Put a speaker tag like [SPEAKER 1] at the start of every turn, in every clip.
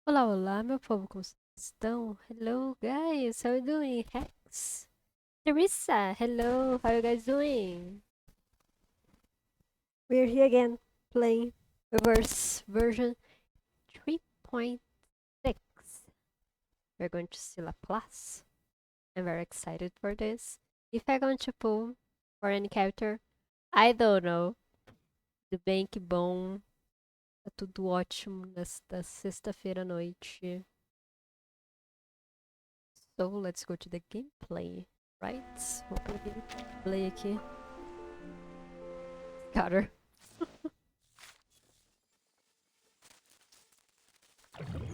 [SPEAKER 1] Olá, olá, meu povo, como vocês estão? Hello, guys, how you doing? Hex, Teresa, hello, how you guys doing? We're here again, playing reverse version 3.6. We're going to see Laplace. I'm very excited for this. If I'm going to pull for any character, I don't know. Tudo bem, que bom. Tá tudo ótimo nesta sexta-feira à noite. So let's go to the gameplay, right? Vou pro gameplay aqui. Scatter.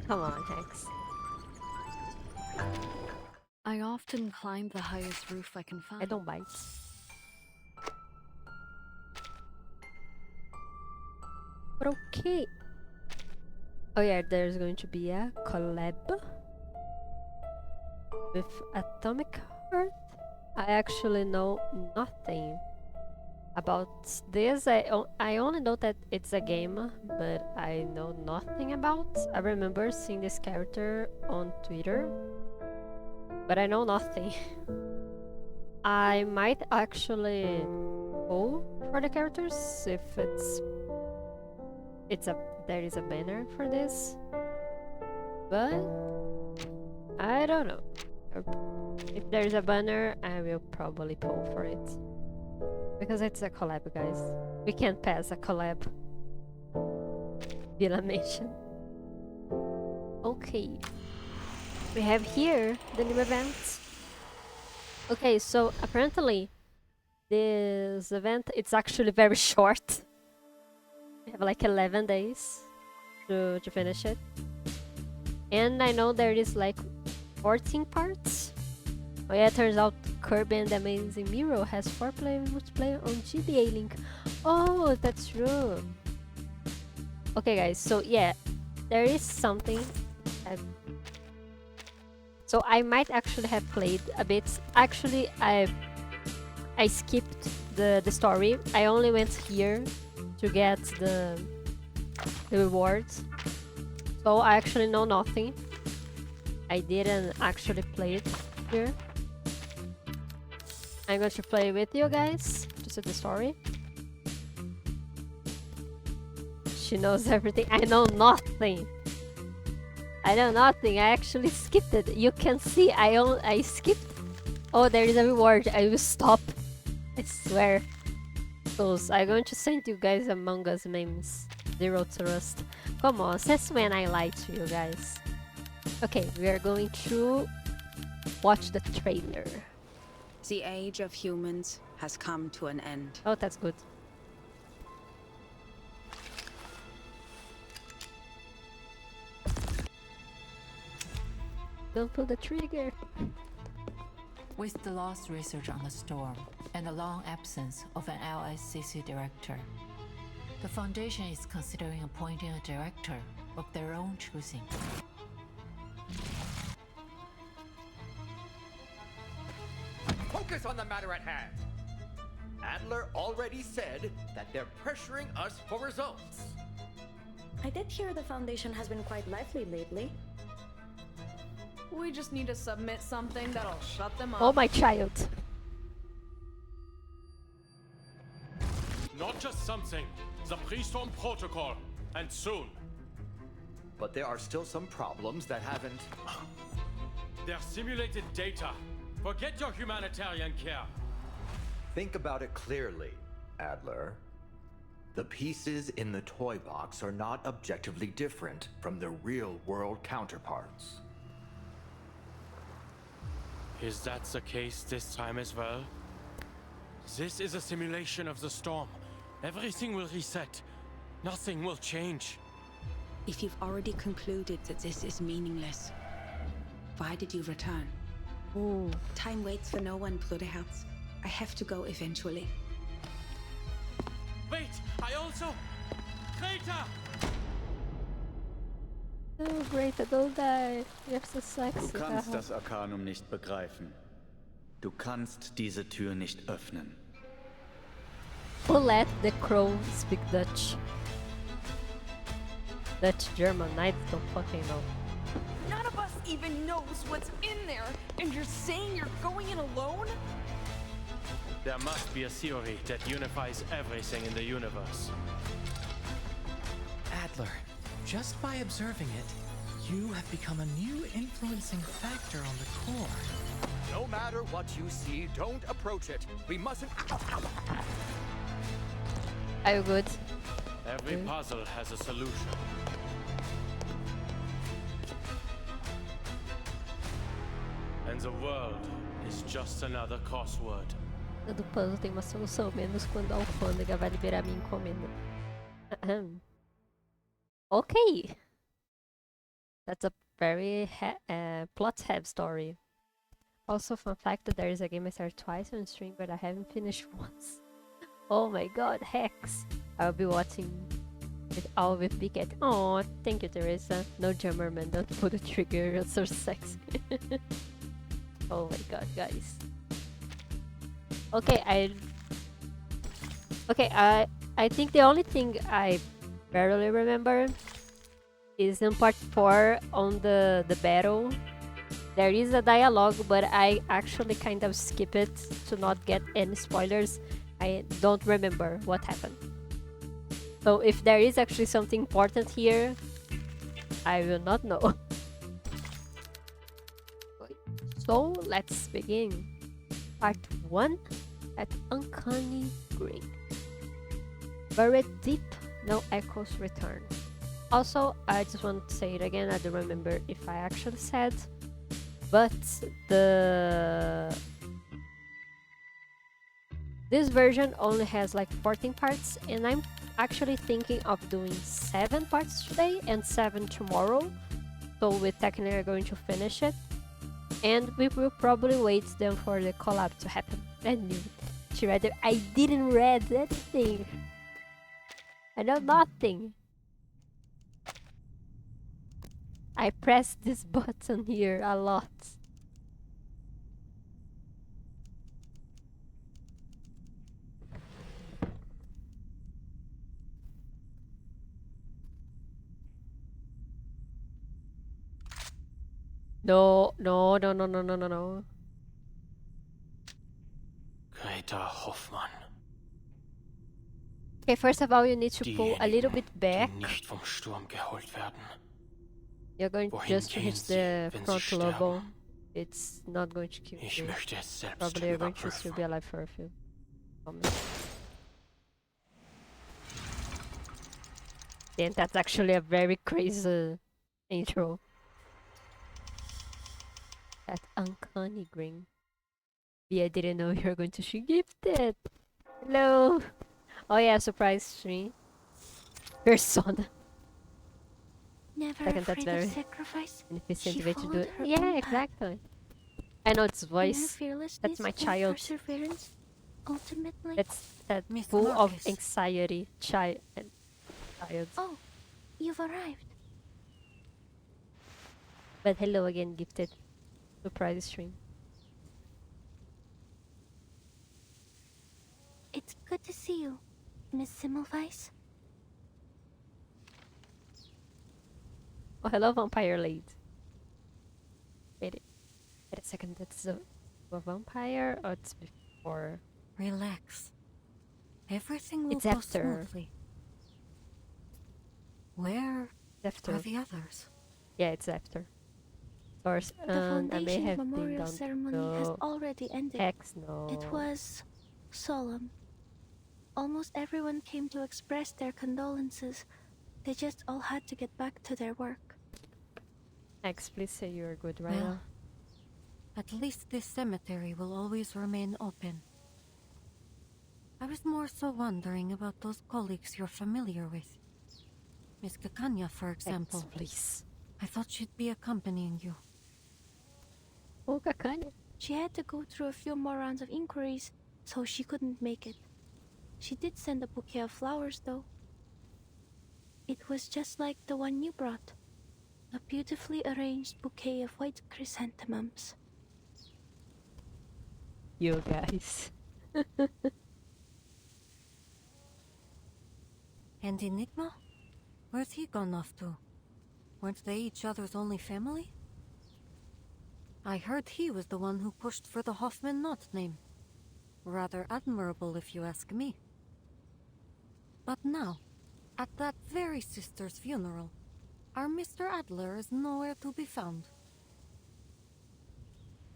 [SPEAKER 1] Come on, Hex.
[SPEAKER 2] I often climb the highest roof I can find.
[SPEAKER 1] I don't bite. But okay. Oh yeah, there's going to be a collab with Atomic Heart. I actually know nothing about this. I only know that it's a game, but I know nothing about. I remember seeing this character on Twitter, but I know nothing. I might actually go for the characters if there is a banner for this, but I don't know. If there is a banner, I will probably pull for it because it's a collab, guys. We can't pass a collab. Villa Mansion. Okay, we have here the new event. Okay, so apparently this event it's actually very short. We have like 11 days to finish it. And I know there is like 14 parts. Oh yeah, it turns out Kirby and the Amazing Mirror has 4-player multiplayer on GBA Link. Oh, that's true. Okay guys, so yeah, there is something. So I might actually have played a bit. Actually, I skipped the story. I only went here to get the rewards. So I actually know nothing. I didn't actually play it here. I'm going to play with you guys to see the story. She knows everything. I know nothing. I know nothing. I actually skipped it. You can see I skipped. Oh, there is a reward. I will stop. I swear. So I'm going to send you guys Among Us memes. Zero trust. Come on, since when I lied to you guys? Okay, we are going to watch the trailer.
[SPEAKER 3] The age of humans has come to an end.
[SPEAKER 1] Oh, that's good. Don't pull the trigger.
[SPEAKER 4] With the lost research on the storm and the long absence of an LSCC director, the Foundation is considering appointing a director of their own choosing.
[SPEAKER 5] Focus on the matter at hand. Adler already said that they're pressuring us for results.
[SPEAKER 6] I did hear the Foundation has been quite lively lately.
[SPEAKER 2] We just need to submit something that'll shut them up.
[SPEAKER 1] Oh, my child.
[SPEAKER 7] Not just something, the pre-storm protocol, and soon.
[SPEAKER 5] But there are still some problems that haven't...
[SPEAKER 7] Their simulated data. Forget your humanitarian care.
[SPEAKER 5] Think about it clearly, Adler. The pieces in the toy box are not objectively different from the real-world counterparts.
[SPEAKER 7] Is that the case this time as well? This is a simulation of the storm. Everything will reset. Nothing will change.
[SPEAKER 3] If you've already concluded that this is meaningless, why did you return?
[SPEAKER 1] Ooh.
[SPEAKER 3] Time waits for no one, Bruderherz. I have to go eventually.
[SPEAKER 7] Wait, I also... Traitor!
[SPEAKER 1] Oh, great, don't die. You're so sexy.
[SPEAKER 8] Du kannst das Arkanum nicht begreifen. Du kannst diese Tür nicht öffnen.
[SPEAKER 1] Who let the crow speak Dutch? Dutch, German, I don't fucking know.
[SPEAKER 2] None of us even knows what's in there, and you're saying you're going in alone?
[SPEAKER 7] There must be a theory that unifies everything in the universe.
[SPEAKER 9] Adler, just by observing it, you have become a new influencing factor on the core.
[SPEAKER 5] No matter what you see, don't approach it. We mustn't.
[SPEAKER 1] Are you good?
[SPEAKER 7] Every puzzle has a solution. And the world is just another crossword.
[SPEAKER 1] Todo puzzle tem uma solução, menos quando a alfândega vai liberar minha encomenda. Ahem. Okay. That's a very plot-heavy story. Also, fun fact that there is a game I started twice on stream, but I haven't finished once. Oh my god, Hex! I'll be watching it all with Big Cat. Oh, thank you, Teresa. No Jammerman, don't pull the trigger, it's so sexy. Oh my god, guys. Okay, I think the only thing I barely remember is in part 4 on the battle. There is a dialogue, but I actually kind of skip it to not get any spoilers. I don't remember what happened. So if there is actually something important here, I will not know. So let's begin. Part 1 at Uncanny Green. Buried deep, no echoes return. Also, I just want to say it again, I don't remember if I actually said, but this version only has like 14 parts, and I'm actually thinking of doing 7 parts today and 7 tomorrow, so we technically are going to finish it, and we will probably wait then for the collab to happen. And she read it. I didn't read anything. I know nothing. I pressed this button here a lot. No.
[SPEAKER 7] Greta Hoffmann.
[SPEAKER 1] Okay, first of all, you need to pull a little bit back.
[SPEAKER 7] Die nicht vom Sturm geholt werden.
[SPEAKER 1] You're going just to hit the front lobo. It's not going to kill
[SPEAKER 7] Ich
[SPEAKER 1] you.
[SPEAKER 7] möchte es selbst
[SPEAKER 1] Probably you're going to
[SPEAKER 7] überprüfen.
[SPEAKER 1] still be alive for a few moments. And that's actually a very crazy intro. That uncanny green. Yeah, I didn't know you were going to be gifted. Hello. Oh yeah, surprise stream. Persona.
[SPEAKER 10] Never
[SPEAKER 1] Second, that's
[SPEAKER 10] afraid
[SPEAKER 1] very
[SPEAKER 10] of sacrifice.
[SPEAKER 1] inefficient
[SPEAKER 10] She
[SPEAKER 1] way to do
[SPEAKER 10] followed
[SPEAKER 1] it.
[SPEAKER 10] her
[SPEAKER 1] Yeah,
[SPEAKER 10] own path.
[SPEAKER 1] exactly. I know its
[SPEAKER 10] In her
[SPEAKER 1] voice.
[SPEAKER 10] fearlessness
[SPEAKER 1] That's my
[SPEAKER 10] and
[SPEAKER 1] child.
[SPEAKER 10] perseverance, ultimately.
[SPEAKER 1] That's that
[SPEAKER 3] Mr.
[SPEAKER 1] full of
[SPEAKER 3] Marcus.
[SPEAKER 1] anxiety child.
[SPEAKER 10] Oh, you've arrived.
[SPEAKER 1] But hello again, gifted. Surprise stream.
[SPEAKER 10] It's good to see you, Miss Simmelweis.
[SPEAKER 1] Oh, hello, vampire lady. Wait a second. That's a vampire, or it's before?
[SPEAKER 3] Relax. Everything will
[SPEAKER 1] It's
[SPEAKER 3] go
[SPEAKER 1] after.
[SPEAKER 3] smoothly. Where
[SPEAKER 1] After.
[SPEAKER 3] are the others?
[SPEAKER 1] Yeah, it's after. Or
[SPEAKER 10] The
[SPEAKER 1] I may
[SPEAKER 10] Foundation
[SPEAKER 1] have been
[SPEAKER 10] memorial
[SPEAKER 1] down.
[SPEAKER 10] ceremony has
[SPEAKER 1] No.
[SPEAKER 10] already ended.
[SPEAKER 1] Hex, no.
[SPEAKER 10] It was solemn. Almost everyone came to express their condolences. They just all had to get back to their work.
[SPEAKER 1] Hex, please say you're good right
[SPEAKER 3] Well,
[SPEAKER 1] now.
[SPEAKER 3] at least this cemetery will always remain open. I was more so wondering about those colleagues you're familiar with. Miss Kakanya, for example.
[SPEAKER 1] Hex, please.
[SPEAKER 3] I thought she'd be accompanying you.
[SPEAKER 1] Oh, Kakanya.
[SPEAKER 10] She had to go through a few more rounds of inquiries, so she couldn't make it. She did send a bouquet of flowers, though. It was just like the one you brought. A beautifully arranged bouquet of white chrysanthemums.
[SPEAKER 1] You guys.
[SPEAKER 3] And Enigma? Where's he gone off to? Weren't they each other's only family? I heard he was the one who pushed for the Hoffman Knot name. Rather admirable, if you ask me. But now, at that very sister's funeral, our Mr. Adler is nowhere to be found.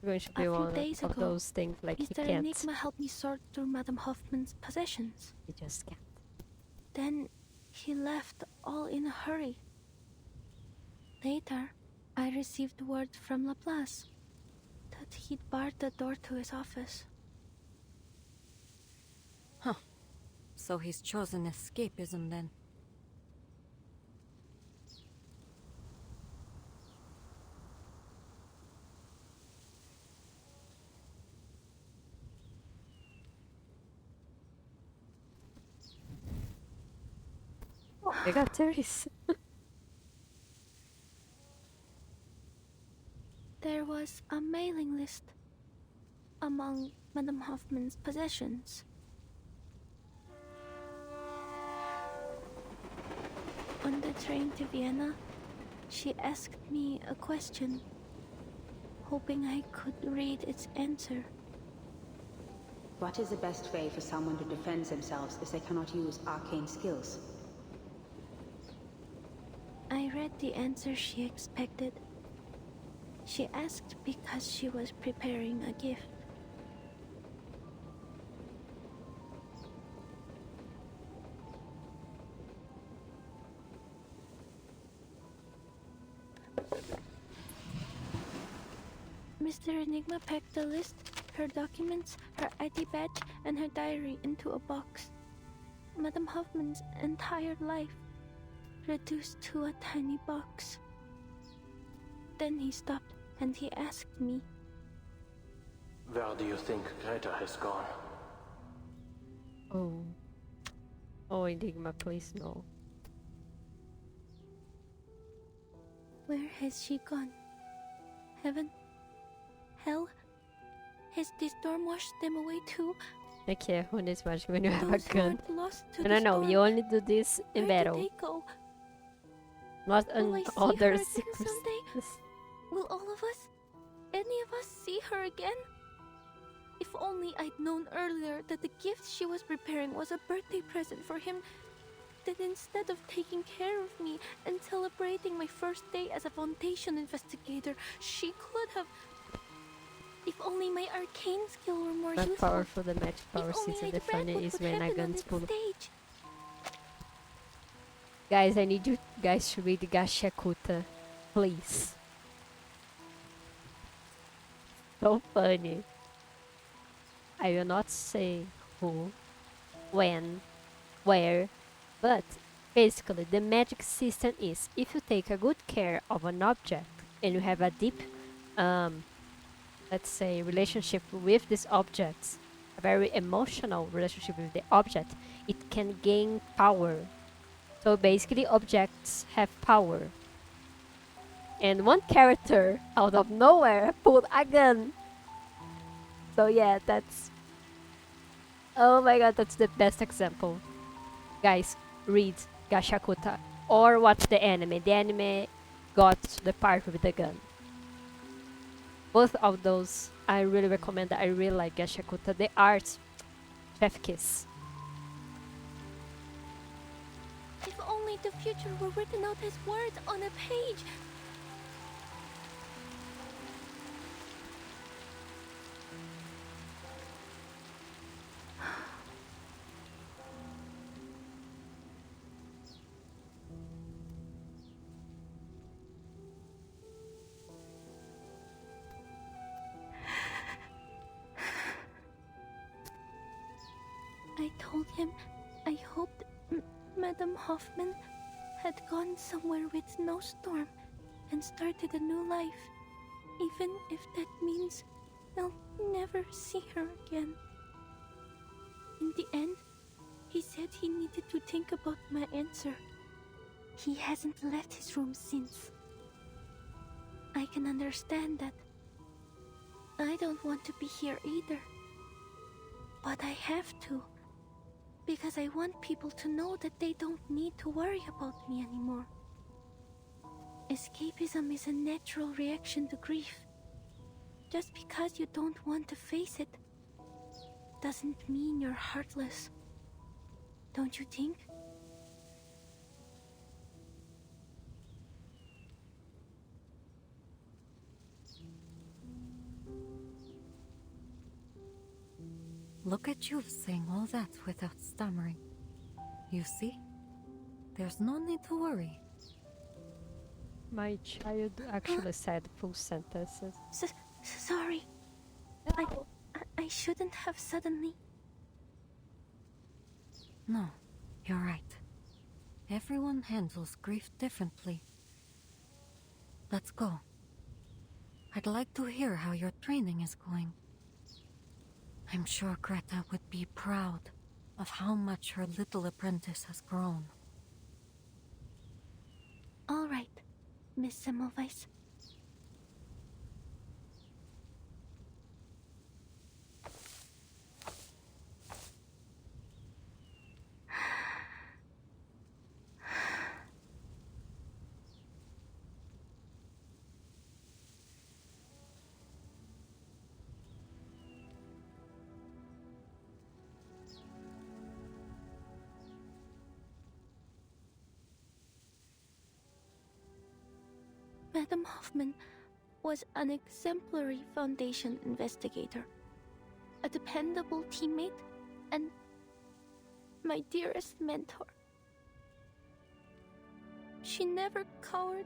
[SPEAKER 1] Going to
[SPEAKER 10] A
[SPEAKER 1] be
[SPEAKER 10] few
[SPEAKER 1] one
[SPEAKER 10] days
[SPEAKER 1] of
[SPEAKER 10] ago,
[SPEAKER 1] those things like he
[SPEAKER 10] Mr.
[SPEAKER 1] can't.
[SPEAKER 10] Enigma helped me sort through Madame Hoffman's possessions.
[SPEAKER 1] He just can't.
[SPEAKER 10] Then he left all in a hurry. Later, I received word from Laplace that he'd barred the door to his office.
[SPEAKER 3] Huh. So he's chosen escapism then.
[SPEAKER 1] I got Terry's.
[SPEAKER 10] There was a mailing list among Madame Hoffman's possessions. On the train to Vienna, she asked me a question, hoping I could read its answer.
[SPEAKER 11] What is the best way for someone to defend themselves if they cannot use arcane skills?
[SPEAKER 10] I read the answer she expected. She asked because she was preparing a gift. Mr. Enigma packed the list, her documents, her ID badge, and her diary into a box. Madame Hoffman's entire life reduced to a tiny box. Then he stopped and he asked me,
[SPEAKER 7] Where do you think Greta has gone?
[SPEAKER 1] Oh. Oh, Enigma, please no.
[SPEAKER 10] "Where has she gone? Heaven? Hell? Has the storm washed them away too?
[SPEAKER 1] Okay, when it's magic when you have a
[SPEAKER 10] Those who
[SPEAKER 1] gun.
[SPEAKER 10] aren't lost to
[SPEAKER 1] No,
[SPEAKER 10] the
[SPEAKER 1] no,
[SPEAKER 10] storm,
[SPEAKER 1] you only do this in
[SPEAKER 10] where
[SPEAKER 1] battle.
[SPEAKER 10] do they go?
[SPEAKER 1] Not
[SPEAKER 10] Will I
[SPEAKER 1] on
[SPEAKER 10] see
[SPEAKER 1] other
[SPEAKER 10] her again
[SPEAKER 1] secrets.
[SPEAKER 10] someday? Will all of us, any of us, see her again? If only I'd known earlier that the gift she was preparing was a birthday present for him, then instead of taking care of me and celebrating my first day as a Foundation investigator, she could have... If only my arcane skill were more
[SPEAKER 1] Not
[SPEAKER 10] useful.
[SPEAKER 1] powerful, the magic power
[SPEAKER 10] If only
[SPEAKER 1] season.
[SPEAKER 10] I'd
[SPEAKER 1] The
[SPEAKER 10] read
[SPEAKER 1] funny
[SPEAKER 10] what
[SPEAKER 1] is
[SPEAKER 10] would
[SPEAKER 1] when a
[SPEAKER 10] happen on
[SPEAKER 1] gun's
[SPEAKER 10] that
[SPEAKER 1] full.
[SPEAKER 10] stage.
[SPEAKER 1] Guys, I need you guys to read Gashakuta. Please. So funny. I will not say who, when, where, but basically the magic system is if you take a good care of an object and you have a deep, let's say, relationship with this object, a very emotional relationship with the object, it can gain power. So basically objects have power. And one character out of nowhere pulled a gun. So yeah, that's... Oh my god, that's the best example. Guys, read Gashakuta or watch the anime. The anime got the part with the gun. Both of those I really recommend. I really like Gashakuta. The art, chef kiss.
[SPEAKER 10] If only the future were written out as words on a page. I told him I hoped Madame Hoffman had gone somewhere with no storm and started a new life, even if that means I'll never see her again. In the end, he said he needed to think about my answer. He hasn't left his room since. I can understand that. I don't want to be here either. But I have to. Because I want people to know that they don't need to worry about me anymore. Escapism is a natural reaction to grief. Just because you don't want to face it doesn't mean you're heartless. Don't you think?
[SPEAKER 3] Look at you saying all that without stammering. You see? There's no need to worry.
[SPEAKER 1] My child actually said full sentences.
[SPEAKER 10] Sorry. I shouldn't have suddenly.
[SPEAKER 3] No, you're right. Everyone handles grief differently. Let's go. I'd like to hear how your training is going. I'm sure Greta would be proud of how much her little apprentice has grown.
[SPEAKER 10] All right, Miss Semmelweis. Madam Hoffman was an exemplary Foundation investigator, a dependable teammate, and my dearest mentor. She never cowered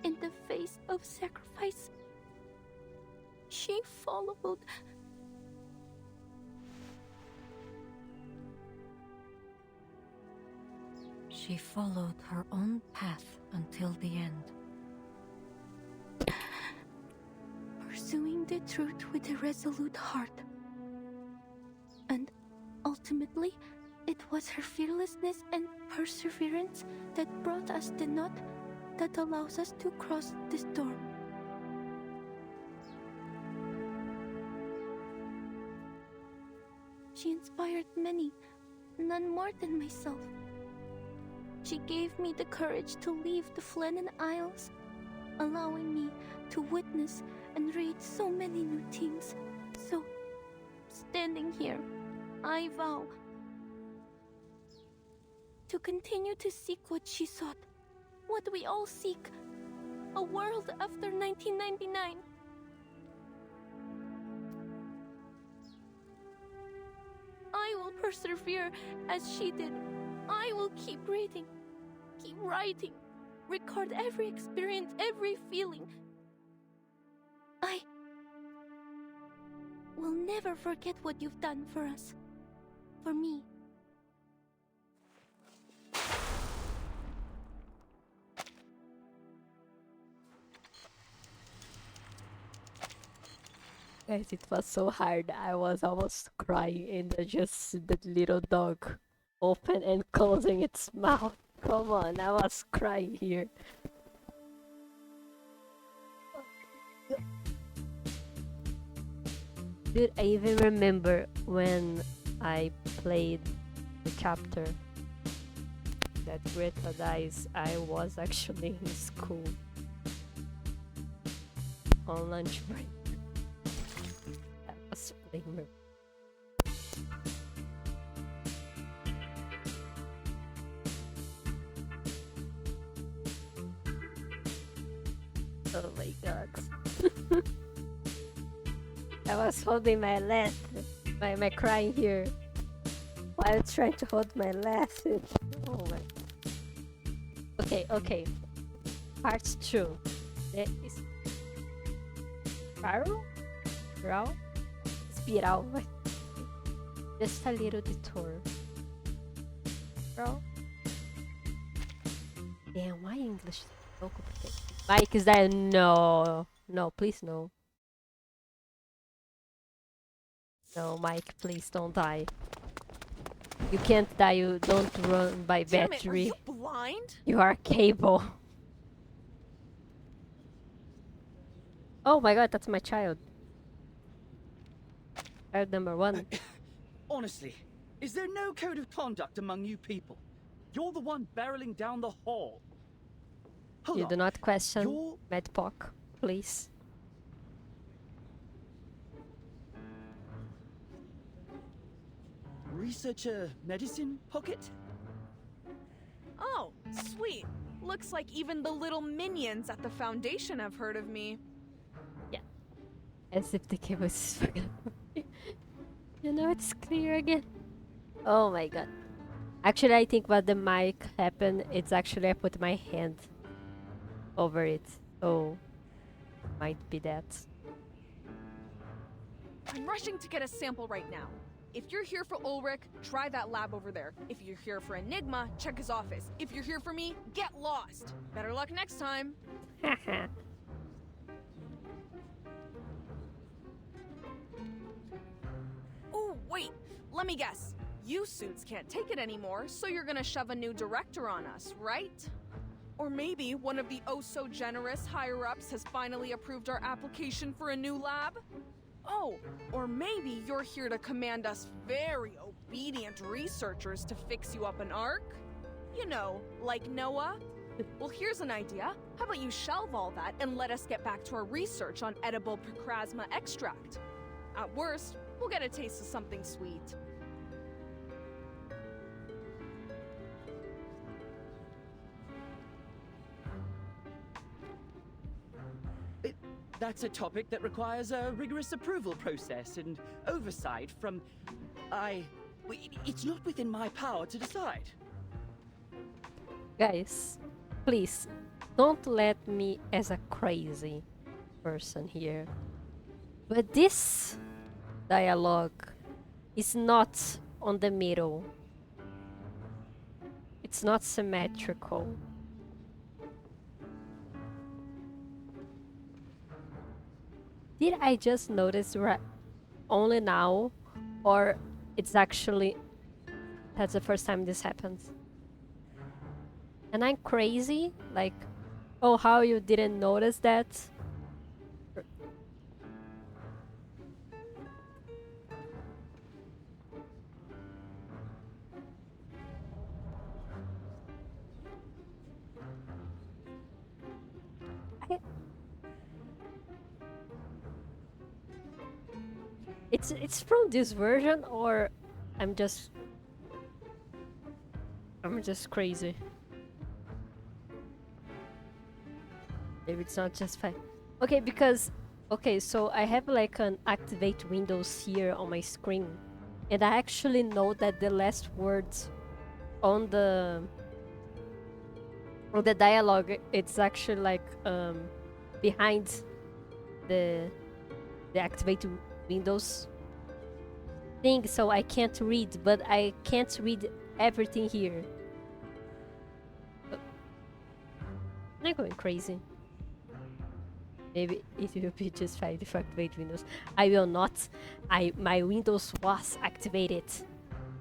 [SPEAKER 10] in the face of sacrifice. She followed.
[SPEAKER 3] She followed her own path until the end.
[SPEAKER 10] Pursuing the truth with a resolute heart. And ultimately, it was her fearlessness and perseverance that brought us the knot that allows us to cross the storm. She inspired many, none more than myself. She gave me the courage to leave the Flennon Isles, allowing me to witness and read so many new things. So, standing here, I vow to continue to seek what she sought, what we all seek, a world after 1999. I will persevere as she did. I will keep reading, keep writing, record every experience, every feeling. I will never forget what you've done for us, for me.
[SPEAKER 1] Guys, it was so hard. I was almost crying, and just the little dog open and closing its mouth. Come on, I was crying here. Dude, I even remember when I played the chapter that Greta dies, I was actually in school on lunch break. I was playing. Oh my god. I was holding my laugh, my crying here, while trying to hold my laugh. Oh my. Okay. Part 2. There is spiral? Spiral. Just a little detour. Spiral. Damn, my English is so complicated. Mike, is that no, please no. No, Mike, please don't die. You can't die, you don't run by
[SPEAKER 2] Damn
[SPEAKER 1] battery.
[SPEAKER 2] it, are you blind?
[SPEAKER 1] You are cable. Oh my god, that's my child. Child number 1.
[SPEAKER 9] Honestly,
[SPEAKER 12] Is there no code of conduct among you people? You're the one barreling down the hall. Hold
[SPEAKER 1] You
[SPEAKER 12] on.
[SPEAKER 1] do not question
[SPEAKER 12] You're
[SPEAKER 1] Medpoc, please.
[SPEAKER 12] researcher medicine pocket?
[SPEAKER 2] Oh, sweet. Looks like even the little minions at the Foundation have heard of me.
[SPEAKER 1] Yeah. As if the game was You know, it's clear again. Oh my god. Actually, I think what the mic happened, it's actually I put my hand over it. So, might be that.
[SPEAKER 2] I'm rushing to get a sample right now. If you're here for Ulrich, try that lab over there. If you're here for Enigma, check his office. If you're here for me, get lost. Better luck next time. Ooh, wait. Let me guess. You suits can't take it anymore, so you're gonna shove a new director on us, right? Or maybe one of the oh-so-generous higher-ups has finally approved our application for a new lab? Oh, or maybe you're here to command us very obedient researchers to fix you up an arc? You know, like Noah? Well, here's an idea. How about you shelve all that and let us get back to our research on edible procrasma extract? At worst, we'll get a taste of something sweet.
[SPEAKER 12] That's a topic that requires a rigorous approval process and oversight from... It's not within my power to decide.
[SPEAKER 1] Guys, please, don't let me as a crazy person here. But this dialogue is not on the middle. It's not symmetrical. Did I just notice only now, or it's actually that's the first time this happens? And I'm crazy? Like, oh, how you didn't notice that? It's from this version, or I'm just crazy. Maybe it's not just fine. Okay, because okay, so I have like an activate Windows here on my screen, and I actually know that the last words on the dialogue, it's actually like behind the activate Windows thing, so I can't read, but I can't read everything here. I'm going crazy. Maybe it will be just fine if I activate Windows. I will not. My Windows was activated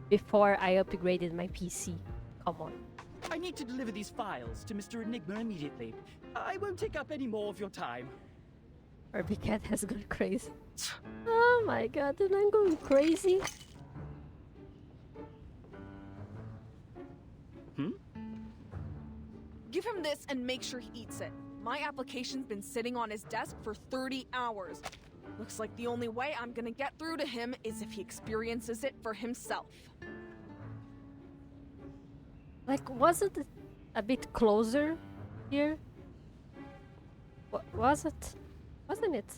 [SPEAKER 1] before I upgraded my PC. Come on.
[SPEAKER 12] I need to deliver these files to Mr. Enigma immediately. I won't take up any more of your time.
[SPEAKER 1] Herbie Cat has gone crazy. Oh my god, and I'm going crazy.
[SPEAKER 2] Give him this and make sure he eats it. My application's been sitting on his desk for 30 hours. Looks like the only way I'm gonna get through to him is if he experiences it for himself.
[SPEAKER 1] Like, wasn't it a bit closer here? Was it? Wasn't it?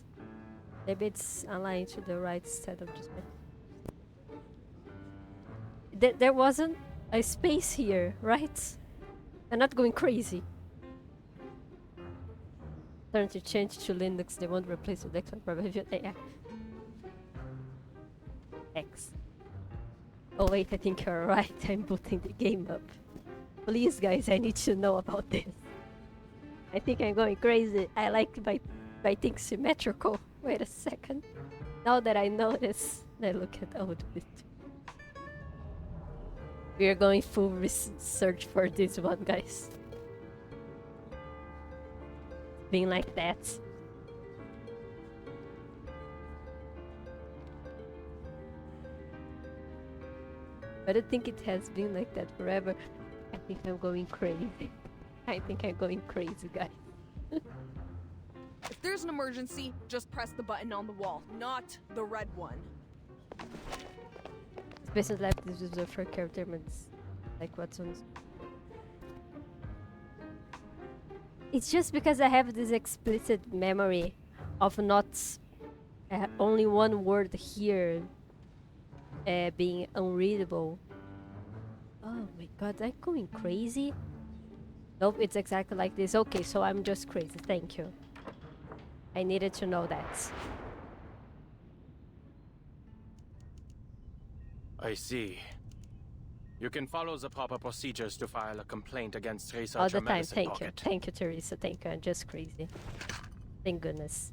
[SPEAKER 1] Maybe it's aligned to the right instead of just... There wasn't a space here, right? I'm not going crazy. Turn to change to Linux, they won't replace with X1 probably. Yeah. X. Oh wait, I think you're right. I'm booting the game up. Please guys, I need to know about this. I think I'm going crazy. I like my things symmetrical. Wait a second. Now that I notice, I look at old bit. We are going full research for this one, guys. Being like that. But I think it has been like that forever. I think I'm going crazy. I think I'm going crazy, guys.
[SPEAKER 2] If there's an emergency, just press the button on the wall, not the red one.
[SPEAKER 1] Space and left is reserved for character modes, like Watson's. It's just because I have this explicit memory of not only one word here being unreadable. Oh my god, I'm going crazy? Nope, it's exactly like this. Okay, so I'm just crazy. Thank you. I needed to know that.
[SPEAKER 7] I see. You can follow the proper procedures to file a complaint against
[SPEAKER 1] All
[SPEAKER 7] Researcher
[SPEAKER 1] the time.
[SPEAKER 7] Medicine
[SPEAKER 1] Thank you.
[SPEAKER 7] Pocket.
[SPEAKER 1] Thank you, Teresa. Thank you. I'm just crazy. Thank goodness.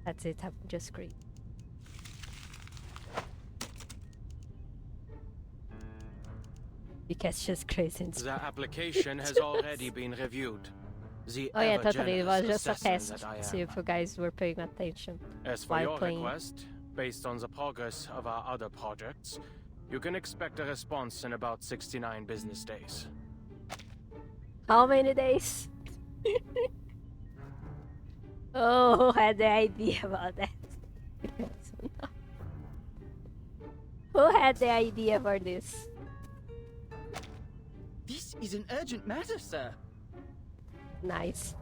[SPEAKER 1] That's it. I'm just crazy. Because she's crazy.
[SPEAKER 7] The application has already been reviewed. The
[SPEAKER 1] Oh yeah, totally. It was
[SPEAKER 7] ever-generous
[SPEAKER 1] just a
[SPEAKER 7] assassin
[SPEAKER 1] test
[SPEAKER 7] that I
[SPEAKER 1] to see
[SPEAKER 7] am.
[SPEAKER 1] if you guys were paying attention
[SPEAKER 7] As for
[SPEAKER 1] while
[SPEAKER 7] your
[SPEAKER 1] playing.
[SPEAKER 7] request, based on the progress of our other projects, you can expect a response in about 69 business days.
[SPEAKER 1] How many days? Oh, who had the idea about that? Who had the idea for this?
[SPEAKER 12] This is an urgent matter, sir.
[SPEAKER 1] Nice.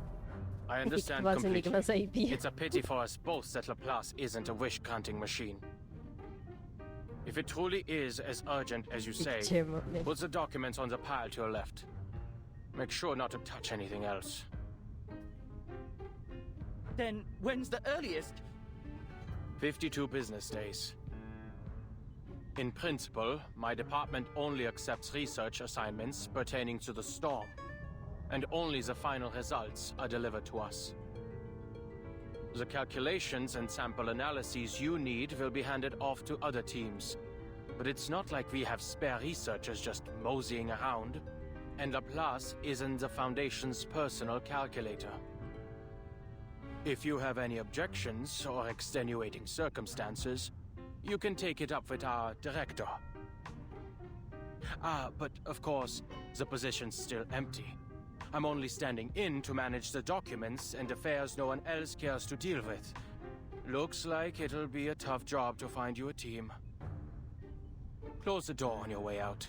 [SPEAKER 7] I
[SPEAKER 1] It
[SPEAKER 7] understand
[SPEAKER 1] was
[SPEAKER 7] completely.
[SPEAKER 1] Enigma's idea.
[SPEAKER 7] It's a pity for us both that Laplace isn't a wish-granting machine. If it truly is as urgent as you say,
[SPEAKER 1] Legitimately.
[SPEAKER 7] put the documents on the pile to your left. Make sure not to touch anything else.
[SPEAKER 12] Then when's the earliest?
[SPEAKER 7] 52 business days. In principle, my department only accepts research assignments pertaining to the storm, and only the final results are delivered to us. The calculations and sample analyses you need will be handed off to other teams, but it's not like we have spare researchers just moseying around, and Laplace isn't the Foundation's personal calculator. If you have any objections or extenuating circumstances, you can take it up with our director. But of course, the position's still empty. I'm only standing in to manage the documents and affairs no one else cares to deal with. Looks like it'll be a tough job to find you a team. Close the door on your way out.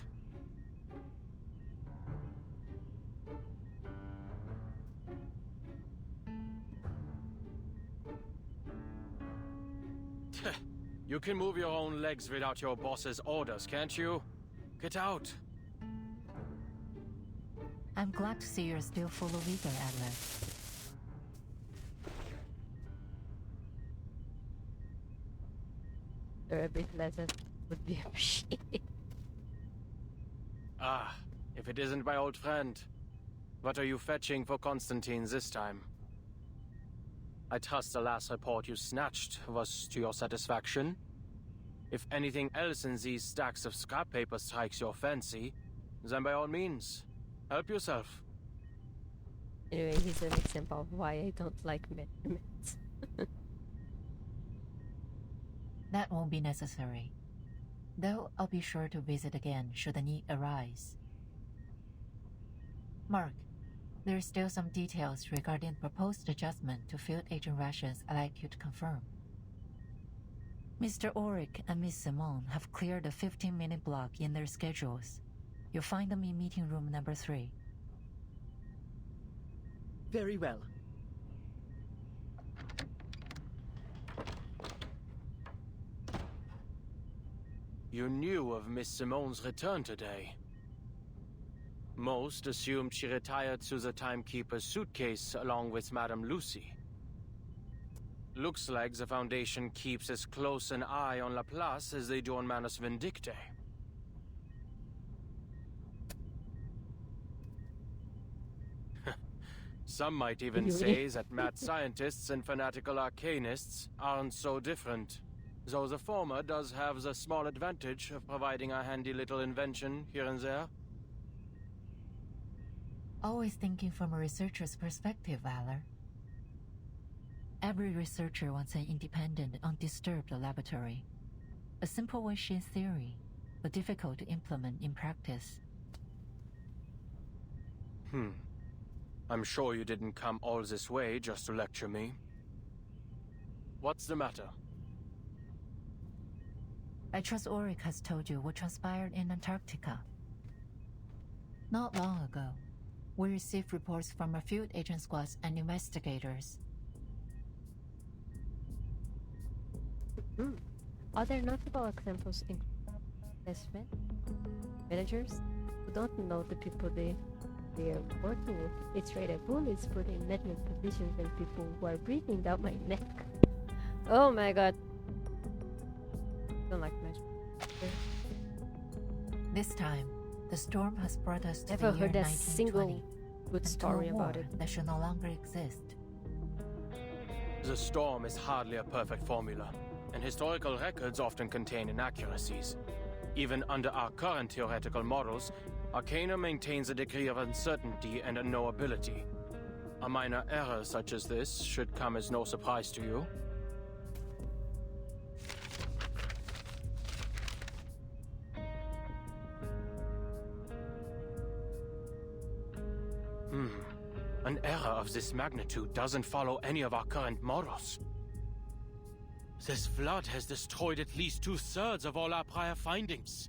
[SPEAKER 7] You can move your own legs without your boss's orders, can't you? Get out.
[SPEAKER 4] I'm glad to see you're still full of vigor, Adler.
[SPEAKER 1] Or a bit less would be appreciated.
[SPEAKER 7] If it isn't my old friend. What are you fetching for Constantine this time? I trust the last report you snatched was to your satisfaction. If anything else in these stacks of scrap paper strikes your fancy, then by all means, help yourself.
[SPEAKER 1] Anyway, here's an example of why I don't like measurements.
[SPEAKER 4] That won't be necessary. Though I'll be sure to visit again should the need arise. Mark, there are still some details regarding proposed adjustment to field agent rations I'd like you to confirm. Mr. Ulrich and Miss Simone have cleared a 15-minute block in their schedules. You'll find them in meeting room number 3.
[SPEAKER 12] Very well.
[SPEAKER 7] You knew of Miss Simone's return today. Most assumed she retired to the timekeeper's suitcase along with Madame Lucy. Looks like the Foundation keeps as close an eye on Laplace as they do on Manus Vindictae. Some might even say that mad scientists and fanatical arcanists aren't so different, though the former does have the small advantage of providing a handy little invention here and there.
[SPEAKER 4] Always thinking from a researcher's perspective, Valor. Every researcher wants an independent, undisturbed laboratory. A simple wish in theory, but difficult to implement in practice.
[SPEAKER 7] I'm sure you didn't come all this way just to lecture me. What's the matter?
[SPEAKER 4] I trust Ulrich has told you what transpired in Antarctica. Not long ago, we received reports from a field agent squads and investigators.
[SPEAKER 1] Are there notable examples in investment managers who don't know the people they're working with? It's rather bullets put in management positions and people who are breathing down my neck. Oh my god. Don't like management.
[SPEAKER 4] This time, the storm has brought us to
[SPEAKER 1] Never
[SPEAKER 4] the year
[SPEAKER 1] heard a
[SPEAKER 4] 1920,
[SPEAKER 1] single good
[SPEAKER 4] and to a
[SPEAKER 1] story about
[SPEAKER 4] war
[SPEAKER 1] it.
[SPEAKER 4] that should no longer exist.
[SPEAKER 7] The storm is hardly a perfect formula, and historical records often contain inaccuracies. Even under our current theoretical models, Arcana maintains a degree of uncertainty and unknowability. A minor error such as this should come as no surprise to you. An error of this magnitude doesn't follow any of our current models. This flood has destroyed at least 2/3 of all our prior findings.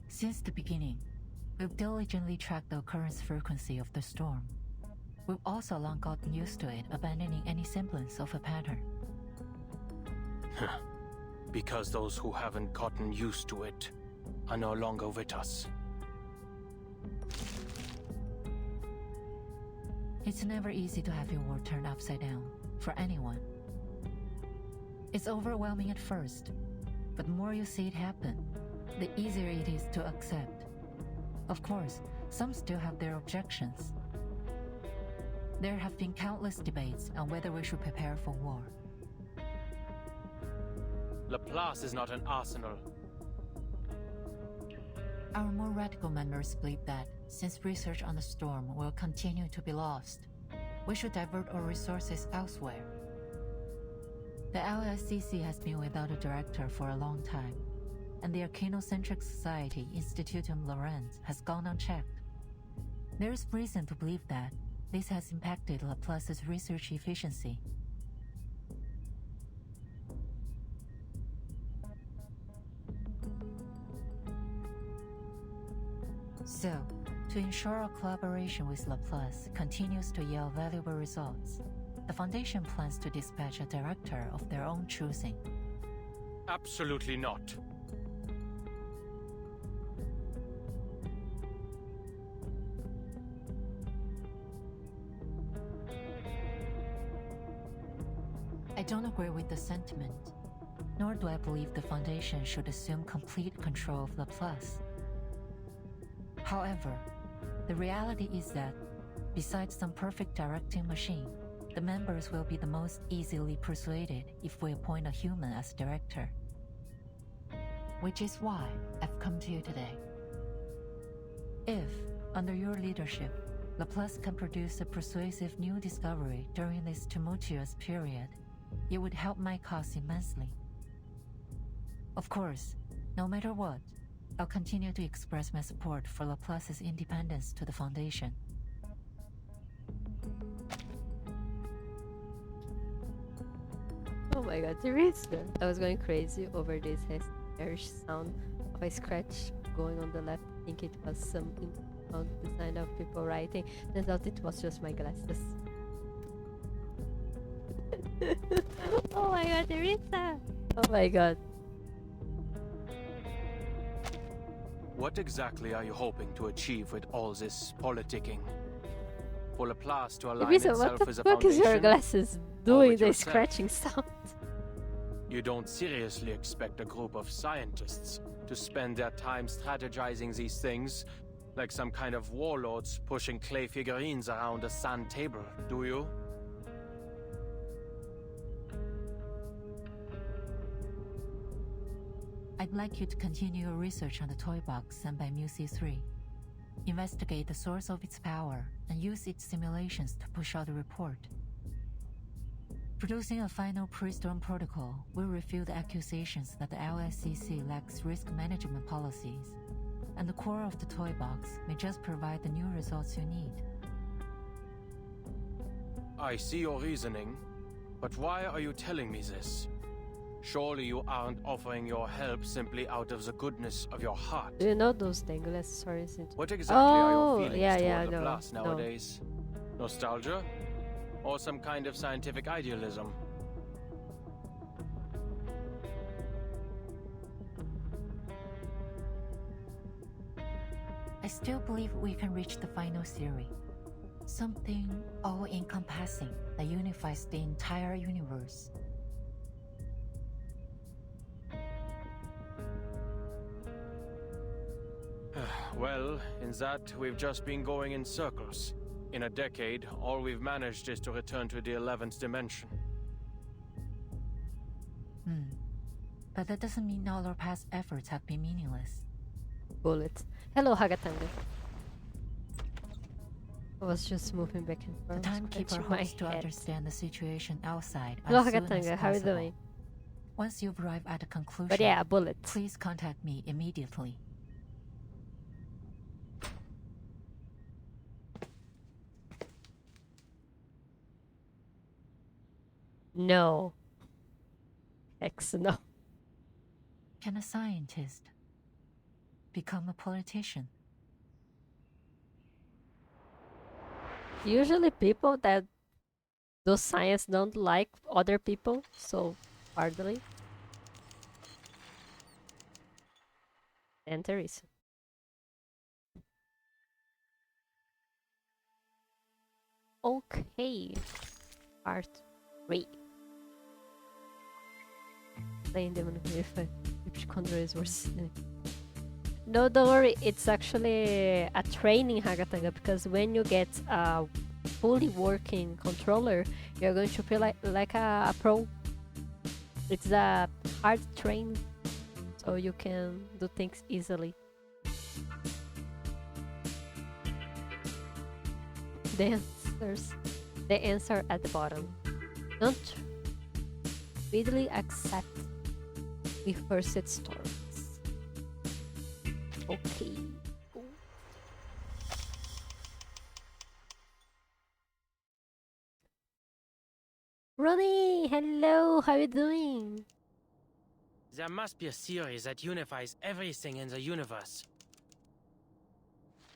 [SPEAKER 4] Since the beginning, we've diligently tracked the occurrence frequency of the storm. We've also long gotten used to it, abandoning any semblance of a pattern.
[SPEAKER 7] Because those who haven't gotten used to it are no longer with us.
[SPEAKER 4] It's never easy to have your world turned upside down, for anyone. It's overwhelming at first, but the more you see it happen, the easier it is to accept. Of course, some still have their objections. There have been countless debates on whether we should prepare for war.
[SPEAKER 7] Laplace is not an arsenal.
[SPEAKER 4] Our more radical members believe that, since research on the storm will continue to be lost, we should divert our resources elsewhere. The LSCC has been without a director for a long time, and the Arcanocentric Society Institutum Laurens has gone unchecked. There is reason to believe that this has impacted Laplace's research efficiency. So, to ensure our collaboration with Laplace continues to yield valuable results, the Foundation plans to dispatch a director of their own choosing.
[SPEAKER 7] Absolutely not.
[SPEAKER 4] I don't agree with the sentiment, nor do I believe the Foundation should assume complete control of Laplace. However, the reality is that, besides some perfect directing machine, the members will be the most easily persuaded if we appoint a human as director. Which is why I've come to you today. If, under your leadership, Laplace can produce a persuasive new discovery during this tumultuous period, it would help my cause immensely. Of course, no matter what, I'll continue to express my support for Laplace's independence to the Foundation.
[SPEAKER 1] Oh my god, Teresa! I was going crazy over this harsh sound of a scratch going on the left, thinking it was something on the sign of people writing. Turns out it was just my glasses. Oh my god, Teresa! Oh my god.
[SPEAKER 7] What exactly are you hoping to achieve with all this politicking? For Laplace to align
[SPEAKER 1] Teresa,
[SPEAKER 7] itself
[SPEAKER 1] what
[SPEAKER 7] as
[SPEAKER 1] the
[SPEAKER 7] a
[SPEAKER 1] fuck is your
[SPEAKER 7] foundation?
[SPEAKER 1] glasses
[SPEAKER 7] Or
[SPEAKER 1] doing
[SPEAKER 7] with
[SPEAKER 1] the
[SPEAKER 7] yourself?
[SPEAKER 1] scratching sound?
[SPEAKER 7] You don't seriously expect a group of scientists to spend their time strategizing these things like some kind of warlords pushing clay figurines around a sand table, do you?
[SPEAKER 4] I'd like you to continue your research on the toy box sent by MUC3. Investigate the source of its power and use its simulations to push out the report. Producing a final pre-storm protocol will refute the accusations that the LSCC lacks risk management policies, and the core of the toy box may just provide the new results you need.
[SPEAKER 7] I see your reasoning, but why are you telling me this? Surely you aren't offering your help simply out of the goodness of your heart.
[SPEAKER 1] Do you know those dinosaurs?
[SPEAKER 7] What exactly are
[SPEAKER 1] Oh,
[SPEAKER 7] your feelings
[SPEAKER 1] yeah,
[SPEAKER 7] toward
[SPEAKER 1] no,
[SPEAKER 7] Laplace
[SPEAKER 1] no.
[SPEAKER 7] nowadays? Nostalgia? Or some kind of scientific idealism?
[SPEAKER 4] I still believe we can reach the final theory. Something all-encompassing that unifies the entire universe.
[SPEAKER 7] Well, in that, we've just been going in circles. In a decade, all we've managed is to return to the 11th dimension.
[SPEAKER 4] But that doesn't mean all our past efforts have been meaningless.
[SPEAKER 1] Bullet. Hello, Hagatanga. I was just moving back and forth.
[SPEAKER 4] The timekeeper
[SPEAKER 1] scratching my
[SPEAKER 4] hopes to
[SPEAKER 1] head.
[SPEAKER 4] understand the situation outside
[SPEAKER 1] Hello,
[SPEAKER 4] as soon as
[SPEAKER 1] Hagatanga. How are you
[SPEAKER 4] possible.
[SPEAKER 1] doing?
[SPEAKER 4] Once you've arrived at a conclusion,
[SPEAKER 1] But yeah, Bullet.
[SPEAKER 4] please contact me immediately.
[SPEAKER 1] No. X no.
[SPEAKER 4] Can a scientist become a politician?
[SPEAKER 1] Usually people that do science don't like other people, so hardly. And there is. Okay. Part 3. Playing them if controllers were silly. No, don't worry, it's actually a training, Hagatanga, because when you get a fully working controller, you're going to feel like a pro. It's a hard train, so you can do things easily. The answer at the bottom. Don't readily accept rehearsed stories. Okay. Ronnie, hello, how are you doing?
[SPEAKER 13] There must be a theory that unifies everything in the universe.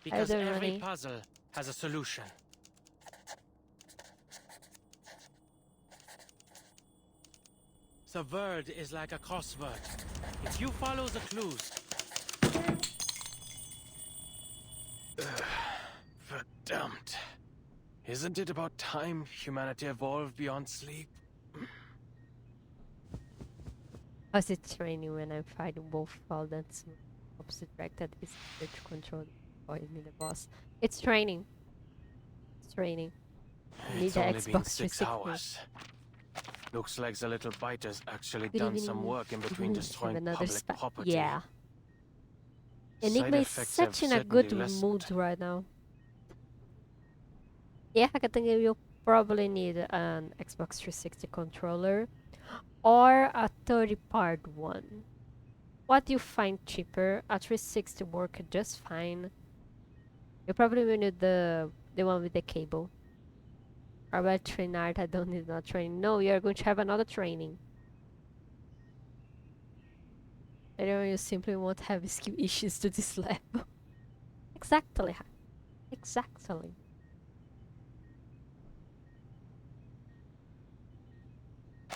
[SPEAKER 13] Because
[SPEAKER 1] doing,
[SPEAKER 13] every
[SPEAKER 1] Ronnie?
[SPEAKER 13] puzzle has a solution. The world is like a crossword. If you follow the clues...
[SPEAKER 7] Verdammt. Isn't it about time humanity evolved beyond sleep?
[SPEAKER 1] How's it training when I'm fighting both fall that's opposite track that is to control avoid me the boss? It's training. It's training. Need
[SPEAKER 7] It's
[SPEAKER 1] the
[SPEAKER 7] only been
[SPEAKER 1] Xbox
[SPEAKER 7] 6
[SPEAKER 1] 360.
[SPEAKER 7] hours. Looks like the little biter's actually
[SPEAKER 1] Good
[SPEAKER 7] done some
[SPEAKER 1] evening.
[SPEAKER 7] work in
[SPEAKER 1] Good
[SPEAKER 7] between
[SPEAKER 1] evening.
[SPEAKER 7] destroying
[SPEAKER 1] Have another
[SPEAKER 7] public
[SPEAKER 1] spa-
[SPEAKER 7] property.
[SPEAKER 1] Yeah.
[SPEAKER 7] Side
[SPEAKER 1] Enigma is
[SPEAKER 7] effects have
[SPEAKER 1] such in a
[SPEAKER 7] certainly
[SPEAKER 1] good
[SPEAKER 7] lessened.
[SPEAKER 1] mood right now. Yeah, I think you'll probably need an Xbox 360 controller or a 30-part one. What do you find cheaper? A 360 work just fine. You probably will need the one with the cable. Or about train art, I don't need another training. No, you're going to have another training. I know you simply won't have skill issues to this level. Exactly. Exactly.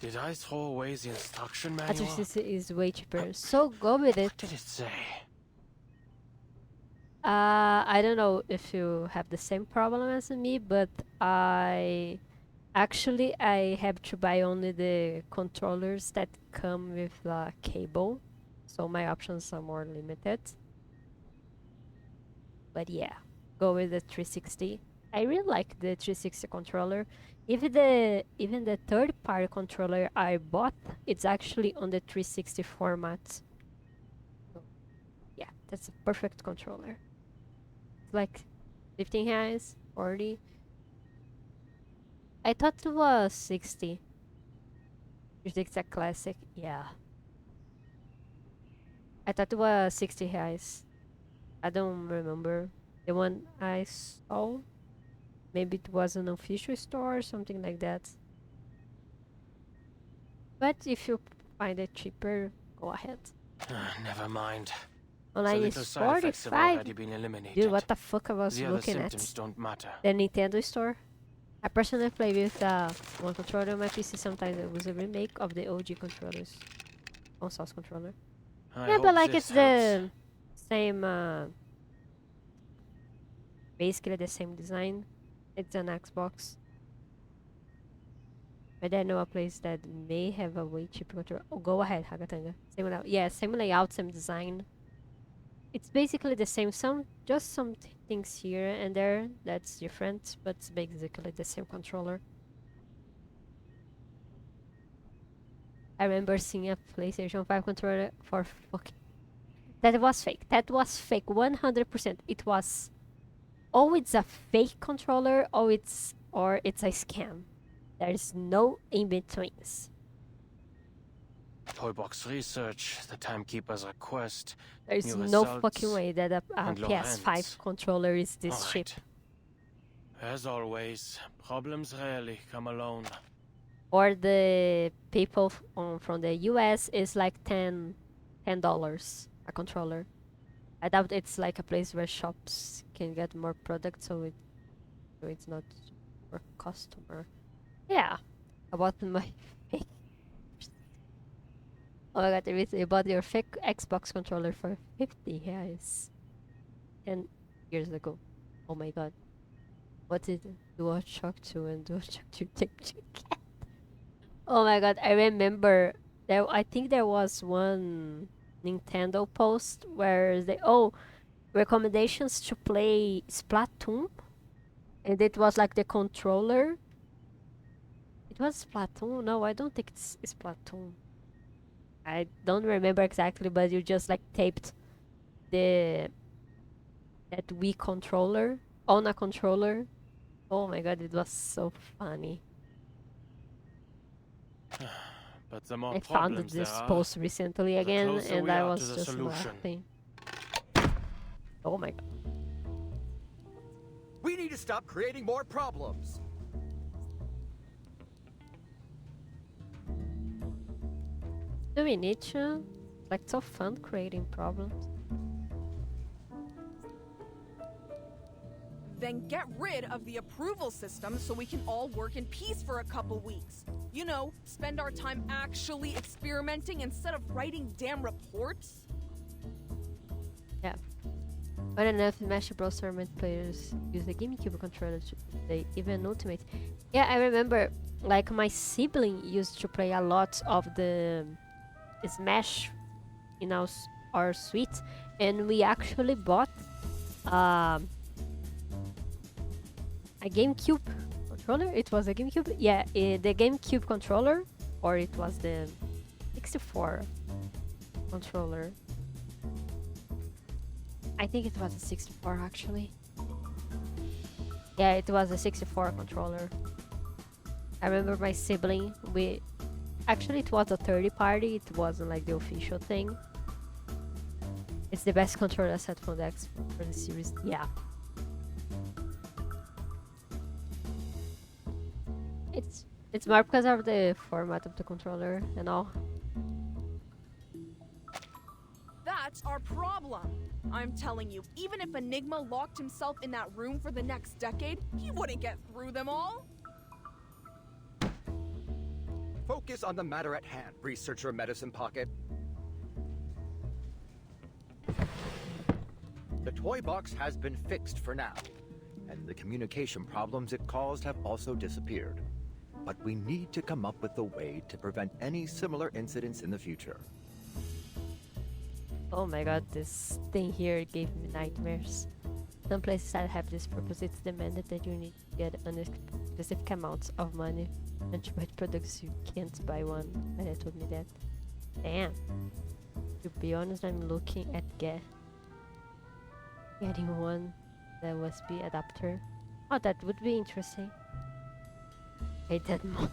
[SPEAKER 7] Did I throw away the instruction
[SPEAKER 1] A
[SPEAKER 7] manual?
[SPEAKER 1] 360 is way cheaper, so go with it.
[SPEAKER 7] What did it say?
[SPEAKER 1] I don't know if you have the same problem as me, but I have to buy only the controllers that come with the cable, so my options are more limited. But yeah, go with the 360. I really like the 360 controller. Even the third-party controller I bought, it's actually on the 360 format. So, yeah, that's a perfect controller. It's like 15 reais, 40. I thought it was 60. You think it's a classic? Yeah. I thought it was 60 reais. I don't remember. The one I saw, maybe it was an official store or something like that. But if you find it cheaper, go ahead.
[SPEAKER 7] Never mind.
[SPEAKER 1] Online
[SPEAKER 7] The
[SPEAKER 1] is
[SPEAKER 7] little side effects have
[SPEAKER 1] 45.
[SPEAKER 7] already been eliminated.
[SPEAKER 1] Dude, what the fuck I was
[SPEAKER 7] The other
[SPEAKER 1] looking
[SPEAKER 7] symptoms
[SPEAKER 1] at?
[SPEAKER 7] don't matter.
[SPEAKER 1] The Nintendo store. I personally play with one controller on my PC. Sometimes it was a remake of the OG controllers. Console's controller.
[SPEAKER 7] I
[SPEAKER 1] Yeah, but
[SPEAKER 7] hope
[SPEAKER 1] like
[SPEAKER 7] this
[SPEAKER 1] it's
[SPEAKER 7] helps.
[SPEAKER 1] the same, basically the same design. It's an Xbox. But I know a place that may have a way cheaper controller. Oh, go ahead, Hagatanga. Same layout. Yeah, same layout, same design. It's basically the same. Just some things here and there that's different, but it's basically the same controller. I remember seeing a PlayStation 5 controller for fucking. That was fake. That was fake. 100%. It was. Oh, it's a fake controller, or it's a scam. There's no in betweens.
[SPEAKER 7] Toybox research, the timekeeper's request.
[SPEAKER 1] There's
[SPEAKER 7] new
[SPEAKER 1] no
[SPEAKER 7] results,
[SPEAKER 1] fucking way that a
[SPEAKER 7] and
[SPEAKER 1] PS5
[SPEAKER 7] Lorenz.
[SPEAKER 1] controller is this
[SPEAKER 7] All
[SPEAKER 1] cheap.
[SPEAKER 7] right. As always, problems rarely come alone.
[SPEAKER 1] Or the people from the US is like $10 a controller. I doubt it's like a place where shops can get more products, so it's not for customer. Yeah, I bought my fake. Oh my god, you bought your fake Xbox controller for 50 reais 10 years ago. Oh my god, what did DualShock 2 and DualShock 2 take to get? Oh my god, I remember I think there was one Nintendo post where they recommendations to play Splatoon, and it was like the controller. It was Splatoon? No, I don't think it's Splatoon. I don't remember exactly, but you just like taped that Wii controller on a controller. Oh my god, it was so funny.
[SPEAKER 7] But the more
[SPEAKER 1] I found
[SPEAKER 7] problems
[SPEAKER 1] this
[SPEAKER 7] there are,
[SPEAKER 1] post recently again,
[SPEAKER 7] closer
[SPEAKER 1] and
[SPEAKER 7] we
[SPEAKER 1] I
[SPEAKER 7] are
[SPEAKER 1] was
[SPEAKER 7] to the
[SPEAKER 1] just
[SPEAKER 7] solution.
[SPEAKER 1] laughing. Oh my god.
[SPEAKER 14] We need to stop creating more problems.
[SPEAKER 1] Do we need to? Like, so fun creating problems.
[SPEAKER 2] Then get rid of the approval system so we can all work in peace for a couple weeks. You know, spend our time actually experimenting instead of writing damn reports.
[SPEAKER 1] Yeah. But enough Smash Bros. Tournament players use the GameCube controller to play even Ultimate. Yeah, I remember, like, my sibling used to play a lot of the Smash in our suite, and we actually bought a GameCube controller. It was a GameCube? Yeah, the GameCube controller, or it was the 64 controller. I think it was a 64 actually. Yeah, it was a 64 controller. I remember my sibling, actually it was a third party, it wasn't like the official thing. It's the best controller set for the series, yeah. It's more because of the format of the controller and all.
[SPEAKER 2] That's our problem. I'm telling you, even if Enigma locked himself in that room for the next decade, he wouldn't get through them all.
[SPEAKER 14] Focus on the matter at hand, researcher Medicine Pocket. The toy box has been fixed for now, and the communication problems it caused have also disappeared. But we need to come up with a way to prevent any similar incidents in the future.
[SPEAKER 1] Oh my god, this thing here gave me nightmares. Some places that have this purpose, it's demanded that you need to get a specific amount of money and to buy products you can't buy one. And they told me that. Damn. To be honest, I'm looking at getting one, the USB adapter. Oh, that would be interesting. Hate that mod.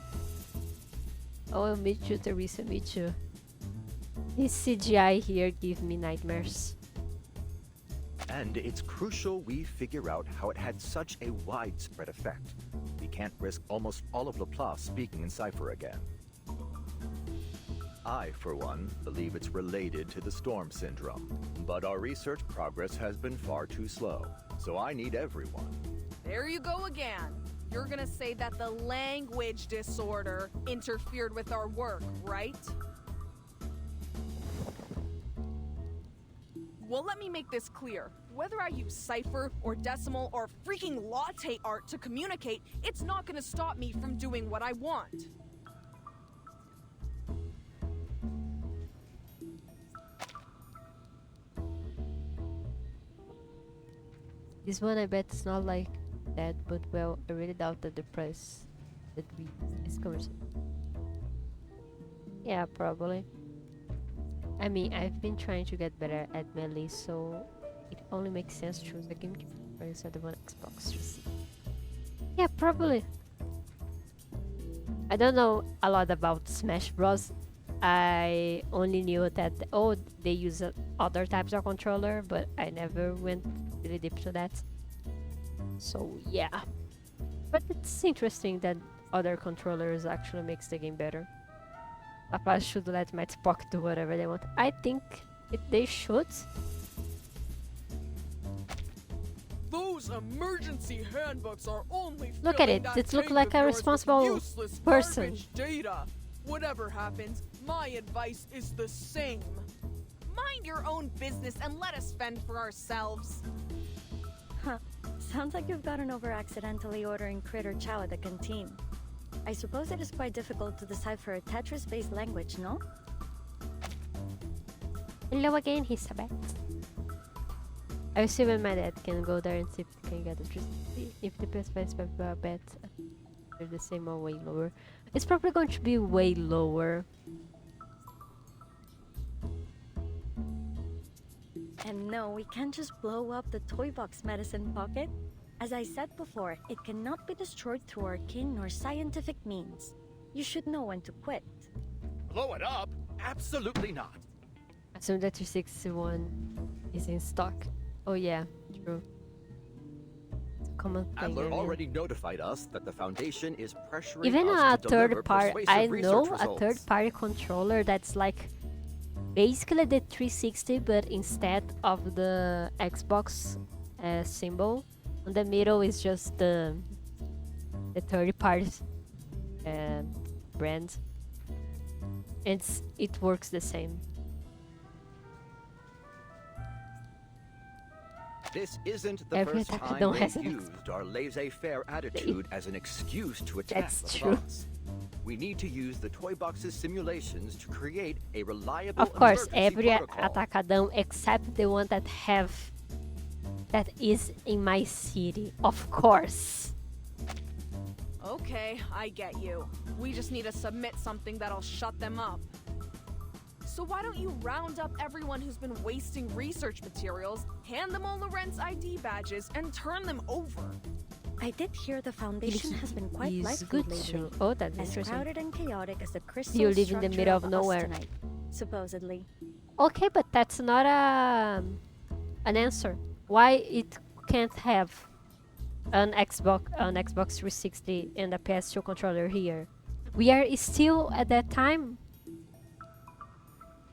[SPEAKER 1] Oh, me too, Teresa, me too. This CGI here give me nightmares.
[SPEAKER 14] And it's crucial we figure out how it had such a widespread effect. We can't risk almost all of Laplace speaking in cipher again. I, for one, believe it's related to the storm syndrome. But our research progress has been far too slow, so I need everyone.
[SPEAKER 2] There you go again. You're gonna say that the language disorder interfered with our work, right? Well, let me make this clear. Whether I use cipher or decimal or freaking latte art to communicate, it's not gonna stop me from doing what I want.
[SPEAKER 1] This one I bet it's not like that, but well, I really doubt that the price that we is commercial. Yeah, probably. I mean, I've been trying to get better at melee, so it only makes sense to choose the GameCube instead of an Xbox 360. Yeah, probably. I don't know a lot about Smash Bros. I only knew that, oh, they use other types of controller, but I never went really deep to that. So yeah. But it's interesting that other controllers actually makes the game better. Laplace should let my Spock do whatever they want. I think they should.
[SPEAKER 2] Those emergency handbooks are only
[SPEAKER 1] Look at it. It looks like a responsible person.
[SPEAKER 2] Data. Whatever happens, my advice is the same. Mind your own business and let us fend for ourselves.
[SPEAKER 6] Huh. Sounds like you've gotten over accidentally ordering critter chow at the canteen. I suppose it is quite difficult to decipher a Tetris-based language, no?
[SPEAKER 1] Hello again, he's a bat. I will see when my dad can go there and see if he can get electricity. If the PS5 a bet, they're the same or way lower. It's probably going to be way lower.
[SPEAKER 6] And no, we can't just blow up the toy box medicine pocket. As I said before, it cannot be destroyed through arcane or scientific means. You should know when to quit.
[SPEAKER 14] Blow it up? Absolutely not.
[SPEAKER 1] Assume that 361 is in stock. Oh yeah, true. It's a common thing.
[SPEAKER 14] Adler already notified us that the Foundation is pressuring
[SPEAKER 1] even
[SPEAKER 14] us
[SPEAKER 1] a
[SPEAKER 14] to deliver
[SPEAKER 1] third party,
[SPEAKER 14] persuasive
[SPEAKER 1] I
[SPEAKER 14] research
[SPEAKER 1] know
[SPEAKER 14] results.
[SPEAKER 1] a third party controller that's like basically the 360, but instead of the Xbox symbol, on the middle is just the third party brand. It works the same.
[SPEAKER 14] This isn't the
[SPEAKER 1] Every
[SPEAKER 14] first
[SPEAKER 1] attacker
[SPEAKER 14] time
[SPEAKER 1] has
[SPEAKER 14] they've
[SPEAKER 1] an
[SPEAKER 14] used our laissez-faire attitude as an excuse to attack
[SPEAKER 1] That's
[SPEAKER 14] the
[SPEAKER 1] true.
[SPEAKER 14] boss. We need to use the toy box's simulations to create a reliable
[SPEAKER 1] Of course,
[SPEAKER 14] emergency
[SPEAKER 1] every
[SPEAKER 14] protocol.
[SPEAKER 1] atacadão except the one that is in my city. Of course.
[SPEAKER 2] Okay, I get you. We just need to submit something that'll shut them up. So why don't you round up everyone who's been wasting research materials, hand them all Lorentz ID badges, and turn them over?
[SPEAKER 6] I did hear the Foundation has been quite
[SPEAKER 1] Is
[SPEAKER 6] lively
[SPEAKER 1] good
[SPEAKER 6] lately.
[SPEAKER 1] show. Oh, that's
[SPEAKER 6] As
[SPEAKER 1] interesting.
[SPEAKER 6] crowded and chaotic as the crystal
[SPEAKER 1] You live in the
[SPEAKER 6] structure
[SPEAKER 1] middle of
[SPEAKER 6] us
[SPEAKER 1] nowhere.
[SPEAKER 6] tonight, supposedly.
[SPEAKER 1] Okay, but that's not an answer. Why it can't have an Xbox 360 and a PS2 controller here? We are still at that time.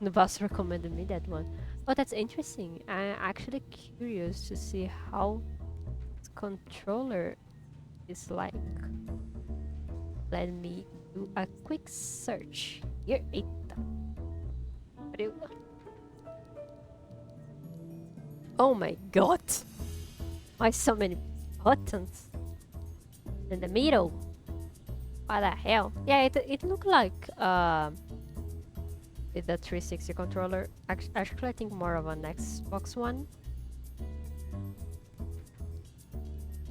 [SPEAKER 1] The boss recommended me that one. Oh, that's interesting. I'm actually curious to see how this controller is like. Let me do a quick search. Here, eita. Oh my god! Why so many buttons? In the middle? What the hell? Yeah, it looked like with the 360 controller. Actually, I think more of an Xbox One.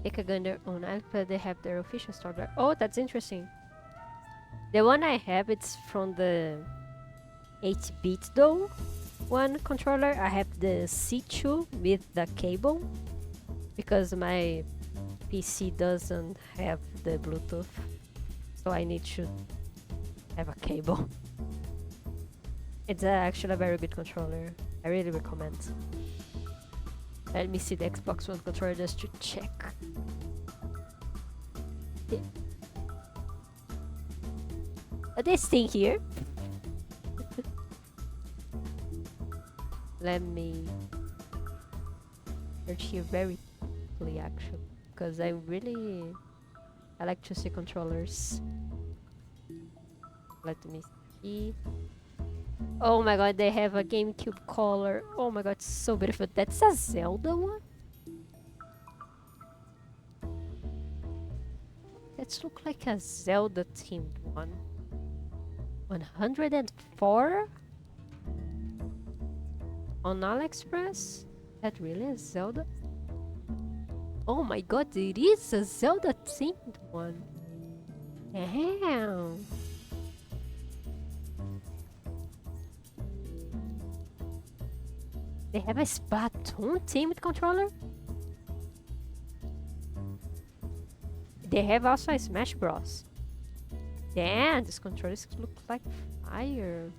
[SPEAKER 1] Take a gun their own iPad, they have their official store there. Oh, that's interesting. The one I have, it's from the 8-bit though. One controller. I have the C2 with the cable because my PC doesn't have the Bluetooth, so I need to have a cable. It's actually a very good controller. I really recommend. Let me see the Xbox One controller just to check. Yeah. This thing here. Let me search here very quickly actually, because I like to see controllers. Let me see. Oh my god, they have a GameCube color. Oh my god, it's so beautiful. That's a Zelda one? That looks like a Zelda themed one. 104? On AliExpress? That really is Zelda? Oh my god, it is a Zelda themed one. Damn. They have a Splatoon themed controller? They have also a Smash Bros. Damn, this controller looks like fire.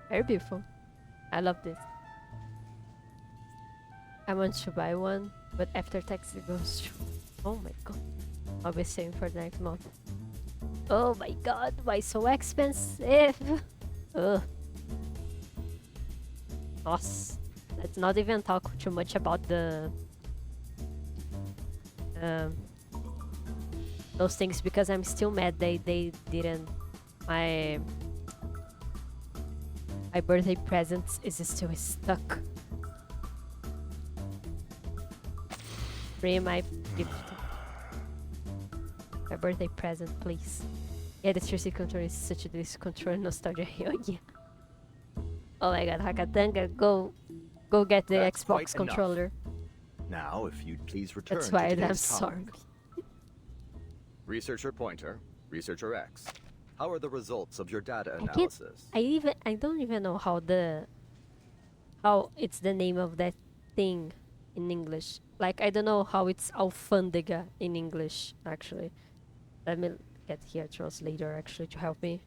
[SPEAKER 1] Very beautiful. I love this. I want to buy one, but after tax it goes to... Oh my god. I'll be saving for the next month. Oh my god, why so expensive? Ugh. Nossa. Let's not even talk too much about the... those things, because I'm still mad they didn't... My birthday present is still stuck. Free my gift. My birthday present, please. Yeah, the 360 controller is such a delicious controller. Nostalgia. Oh yeah. Oh my god, Hakatanga, go get the
[SPEAKER 14] That's
[SPEAKER 1] Xbox
[SPEAKER 14] quite
[SPEAKER 1] controller.
[SPEAKER 14] enough. Now, if you'd please return
[SPEAKER 1] That's
[SPEAKER 14] to
[SPEAKER 1] why I'm
[SPEAKER 14] today's
[SPEAKER 1] sorry.
[SPEAKER 14] topic. Researcher Pointer, Researcher X. How are the results of your data analysis?
[SPEAKER 1] I don't even know how it's the name of that thing in English. Like, I don't know how it's alfândega in English, actually. Let me get here a translator, actually, to help me.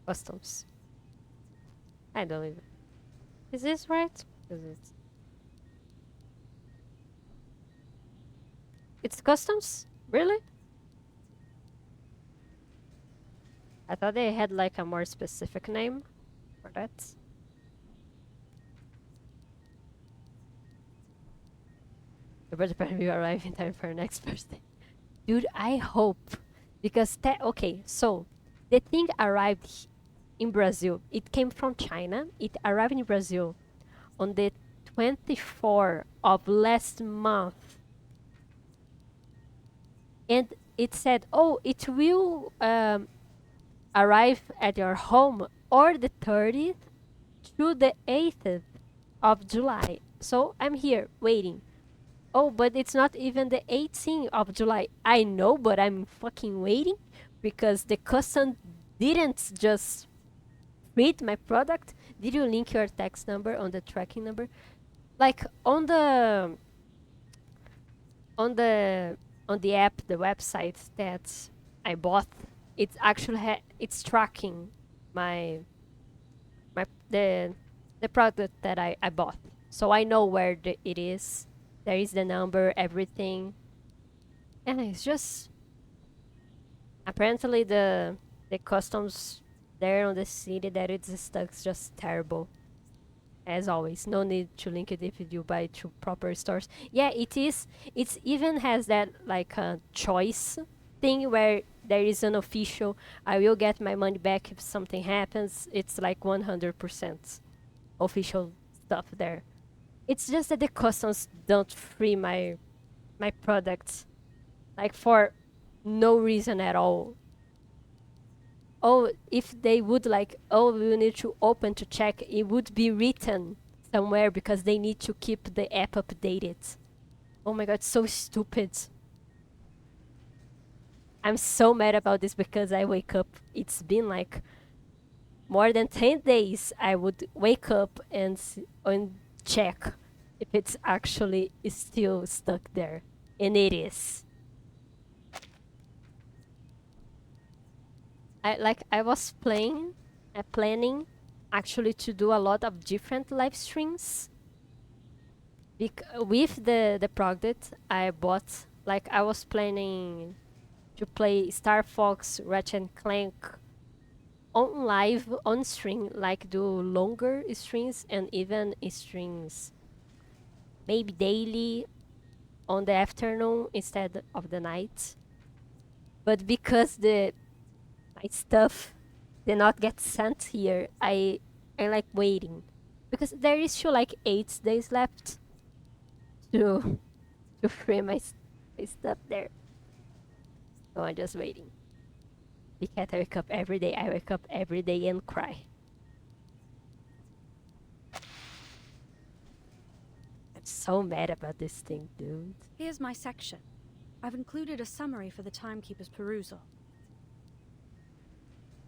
[SPEAKER 1] Customs. I don't even... Is this right? It's customs? Really? I thought they had like a more specific name for that. The birthday party will arrive in time for our next birthday. Dude, I hope. Because, okay, so the thing arrived in Brazil. It came from China. It arrived in Brazil on the 24th of last month. And it said, oh, it will arrive at your home or the 30th through the 8th of July. So I'm here waiting. Oh, but it's not even the 18th of July. I know, but I'm fucking waiting because the custom didn't just read my product. Did you link your tax number on the tracking number? Like on the app, the website that I bought, it's actually it's tracking the product that I bought, so I know where it is. There is the number, everything, and it's just apparently the customs there on the city that it's stuck is just terrible. As always, no need to link it if you buy to proper stores. Yeah, it is. It even has that like a choice thing where there is an official, I will get my money back if something happens. It's like 100% official stuff there. It's just that the customs don't free my products, like for no reason at all. Oh, if they would like, oh, we need to open to check, it would be written somewhere because they need to keep the app updated. Oh my god, so stupid. I'm so mad about this because I wake up, it's been like more than 10 days. I would wake up and check if it's actually still stuck there. And it is. I was planning actually to do a lot of different live streams. With the product I bought, like I was planning to play Star Fox Ratchet and Clank on live on stream, like do longer streams and even streams maybe daily on the afternoon instead of the night. But because my stuff did not get sent here, I like waiting because there is still like 8 days left to free my stuff there. So I'm just waiting. Because I wake up every day. I wake up every day and cry. I'm so mad about this thing, dude.
[SPEAKER 15] Here's my section. I've included a summary for the timekeeper's perusal.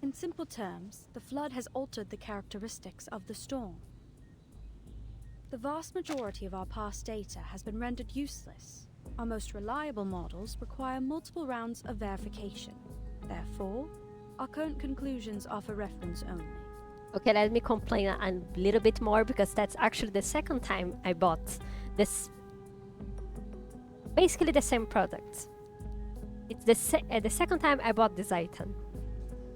[SPEAKER 15] In simple terms, the flood has altered the characteristics of the storm. The vast majority of our past data has been rendered useless. Our most reliable models require multiple rounds of verification. Therefore, our current conclusions offer reference only.
[SPEAKER 1] Okay, let me complain a little bit more because that's actually the second time I bought this. Basically the same product. It's the second time I bought this item.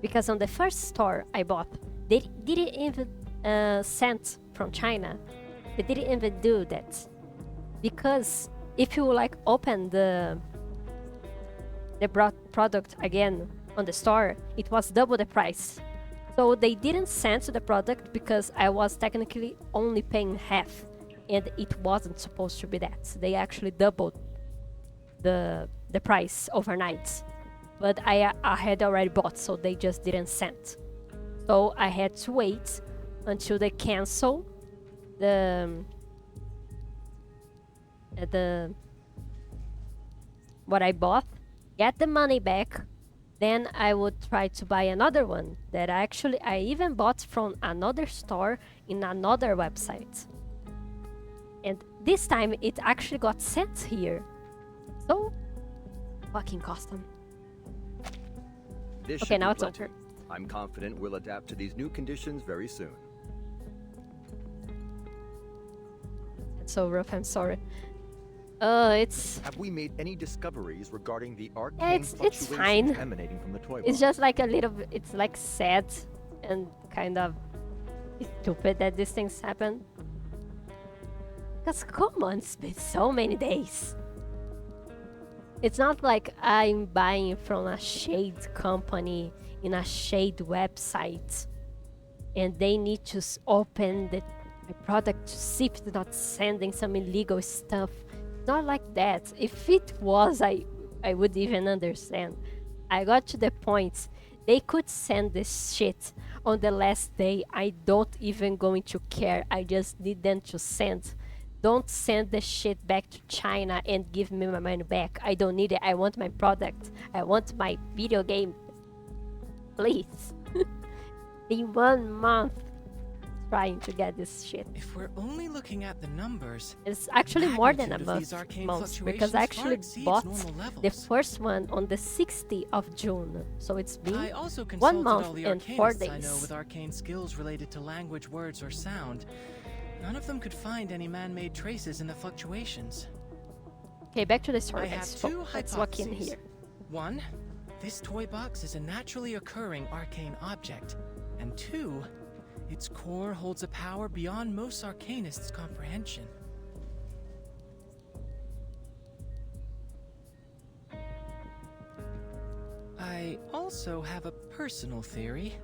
[SPEAKER 1] Because on the first store I bought, they didn't even send from China. They didn't even do that. Because if you like open the product again on the store, it was double the price. So they didn't send the product because I was technically only paying half, and it wasn't supposed to be that. They actually doubled the price overnight. But I had already bought, so they just didn't send. So I had to wait until they cancel the what I bought, get the money back, then I would try to buy another one that I even bought from another store in another website. And this time it actually got sent here. So fucking custom.
[SPEAKER 14] This
[SPEAKER 1] okay,
[SPEAKER 14] should
[SPEAKER 1] now
[SPEAKER 14] be
[SPEAKER 1] it's
[SPEAKER 14] plenty.
[SPEAKER 1] over.
[SPEAKER 14] I'm confident we'll adapt to these new conditions very soon.
[SPEAKER 1] It's so rough, I'm sorry. It's...
[SPEAKER 14] Have we made any discoveries regarding the arcane
[SPEAKER 1] it's
[SPEAKER 14] fluctuations
[SPEAKER 1] fine.
[SPEAKER 14] emanating from the toy
[SPEAKER 1] It's
[SPEAKER 14] box?
[SPEAKER 1] just like a little bit, it's like sad and kind of stupid that these things happen. Because come on, it's been so many days. It's not like I'm buying from a shade company in a shade website and they need to open the product to see if it's not sending some illegal stuff. Not like that. If it was, I would even understand. I got to the point they could send this shit on the last day. I don't even going to care. I just need them to send. Don't send the shit back to China and give me my money back. I don't need it. I want my product. I want my video game. Please. In 1 month trying to get this shit.
[SPEAKER 9] If we're only looking at the numbers,
[SPEAKER 1] it's actually more than a month because I actually bought the first one on the 60th of June. So it's been
[SPEAKER 9] I also
[SPEAKER 1] 1 month
[SPEAKER 9] all the
[SPEAKER 1] and 4
[SPEAKER 9] arcanists I know
[SPEAKER 1] days.
[SPEAKER 9] with arcane skills related to language, words, or sound. None of them could find any man-made traces in the fluctuations.
[SPEAKER 1] Okay, back to the story.
[SPEAKER 9] I have two
[SPEAKER 1] Let's walk in
[SPEAKER 9] hypotheses.
[SPEAKER 1] here.
[SPEAKER 9] One, this toy box is a naturally occurring arcane object. And two, its core holds a power beyond most arcanists' comprehension. I also have a personal theory.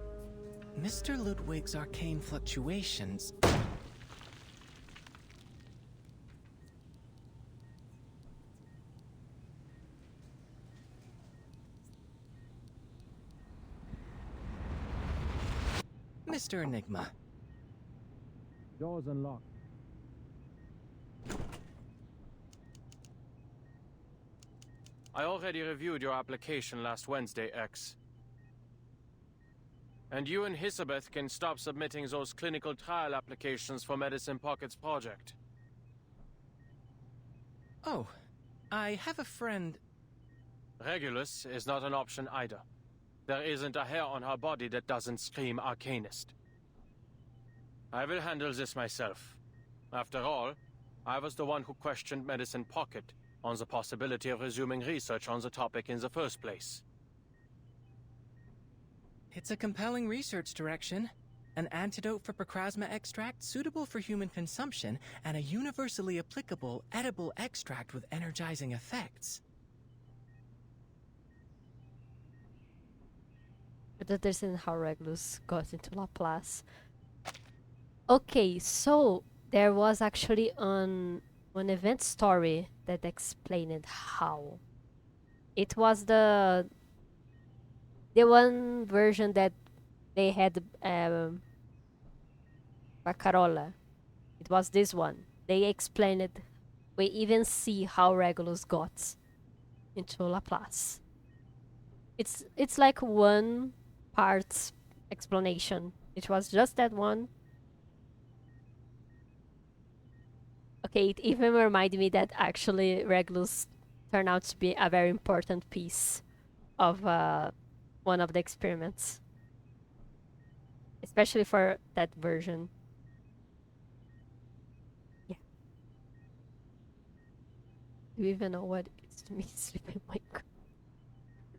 [SPEAKER 9] Mr. Ludwig's arcane fluctuations... Mr. Enigma.
[SPEAKER 7] Doors unlocked. I already reviewed your application last Wednesday, X. And you and Elizabeth can stop submitting those clinical trial applications for Medicine Pocket's project.
[SPEAKER 9] Oh, I have a friend...
[SPEAKER 7] Regulus is not an option either. There isn't a hair on her body that doesn't scream arcanist. I will handle this myself. After all, I was the one who questioned Medicine Pocket on the possibility of resuming research on the topic in the first place.
[SPEAKER 9] It's a compelling research direction. An antidote for Procrasma extract suitable for human consumption, and a universally applicable edible extract with energizing effects.
[SPEAKER 1] But that isn't how Regulus got into Laplace. Okay, so there was actually an event story that explained how. It was the one version that they had Baccarola. It was this one. They explained it. We even see how Regulus got into Laplace. It's like one part explanation. It was just that one. Okay, it even reminded me that actually Regulus turned out to be a very important piece of one of the experiments. Especially for that version. Yeah. Do you even know what it is to me sleeping my god?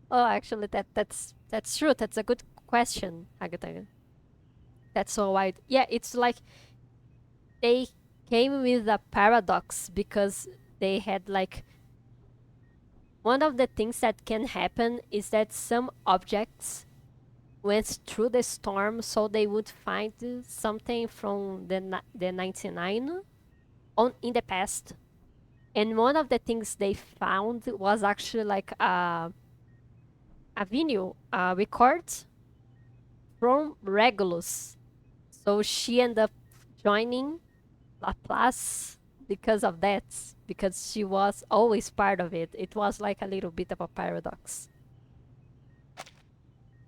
[SPEAKER 1] Oh, actually, that's true. That's a good question, Agatha. That's so wide. Yeah, it's like they came with a paradox because they had like one of the things that can happen is that some objects went through the storm, so they would find something from the 99 in the past. And one of the things they found was actually like a vinyl record from Regulus. So she ended up joining Laplace because of that, because she was always part of it. It was like a little bit of a paradox.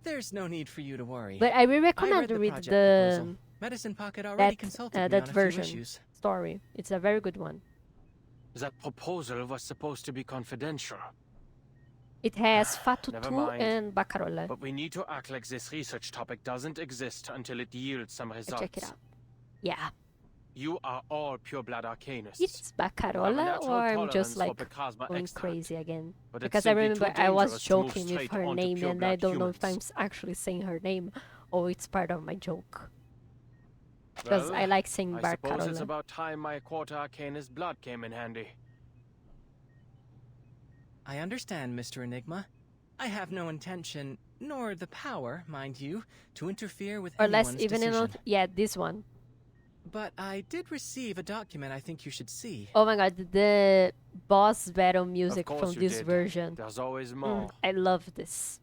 [SPEAKER 9] There's no need for you to worry.
[SPEAKER 1] But I really recommend to read the
[SPEAKER 9] Medicine Pocket already consulted me
[SPEAKER 1] that
[SPEAKER 9] on a
[SPEAKER 1] version
[SPEAKER 9] few issues.
[SPEAKER 1] story. It's a very good one.
[SPEAKER 7] That proposal was supposed to be confidential.
[SPEAKER 1] It has
[SPEAKER 7] Never
[SPEAKER 1] Fatutu
[SPEAKER 7] mind.
[SPEAKER 1] and Baccarola.
[SPEAKER 7] But we need to act like this research topic doesn't exist until it yields some results.
[SPEAKER 1] Check it out. Yeah.
[SPEAKER 7] You are all pure-blood arcanists.
[SPEAKER 1] It's Baccarola, or I'm just like going crazy again? Because I remember I was joking with her name and I don't know if I'm actually saying her name or it's part of my joke. Because I like saying
[SPEAKER 7] I suppose it's
[SPEAKER 1] Baccarola.
[SPEAKER 7] about time my quarter arcanist blood came in handy.
[SPEAKER 9] I understand, Mr. Enigma. I have no intention, nor the power, mind you, to interfere with
[SPEAKER 1] Or less
[SPEAKER 9] anyone's
[SPEAKER 1] even in
[SPEAKER 9] decision.
[SPEAKER 1] yeah, this one.
[SPEAKER 9] But I did receive a document I think you should see.
[SPEAKER 1] Oh my god, the boss battle music
[SPEAKER 7] Of
[SPEAKER 1] from
[SPEAKER 7] course you
[SPEAKER 1] this
[SPEAKER 7] did.
[SPEAKER 1] version.
[SPEAKER 7] There's always more.
[SPEAKER 1] I love this.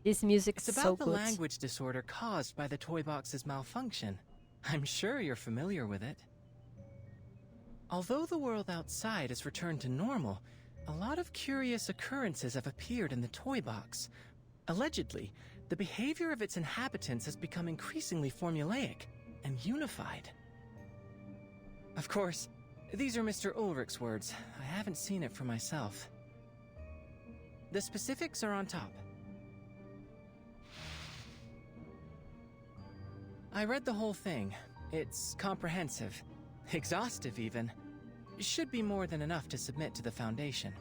[SPEAKER 1] This music's
[SPEAKER 9] It's about
[SPEAKER 1] so
[SPEAKER 9] the
[SPEAKER 1] good.
[SPEAKER 9] language disorder caused by the toy box's malfunction. I'm sure you're familiar with it. Although the world outside has returned to normal, a lot of curious occurrences have appeared in the toy box. Allegedly, the behavior of its inhabitants has become increasingly formulaic and unified. Of course, these are Mr. Ulrich's words. I haven't seen it for myself. The specifics are on top. I read the whole thing. It's comprehensive. Exhaustive, even. Should be more than enough to submit to the Foundation.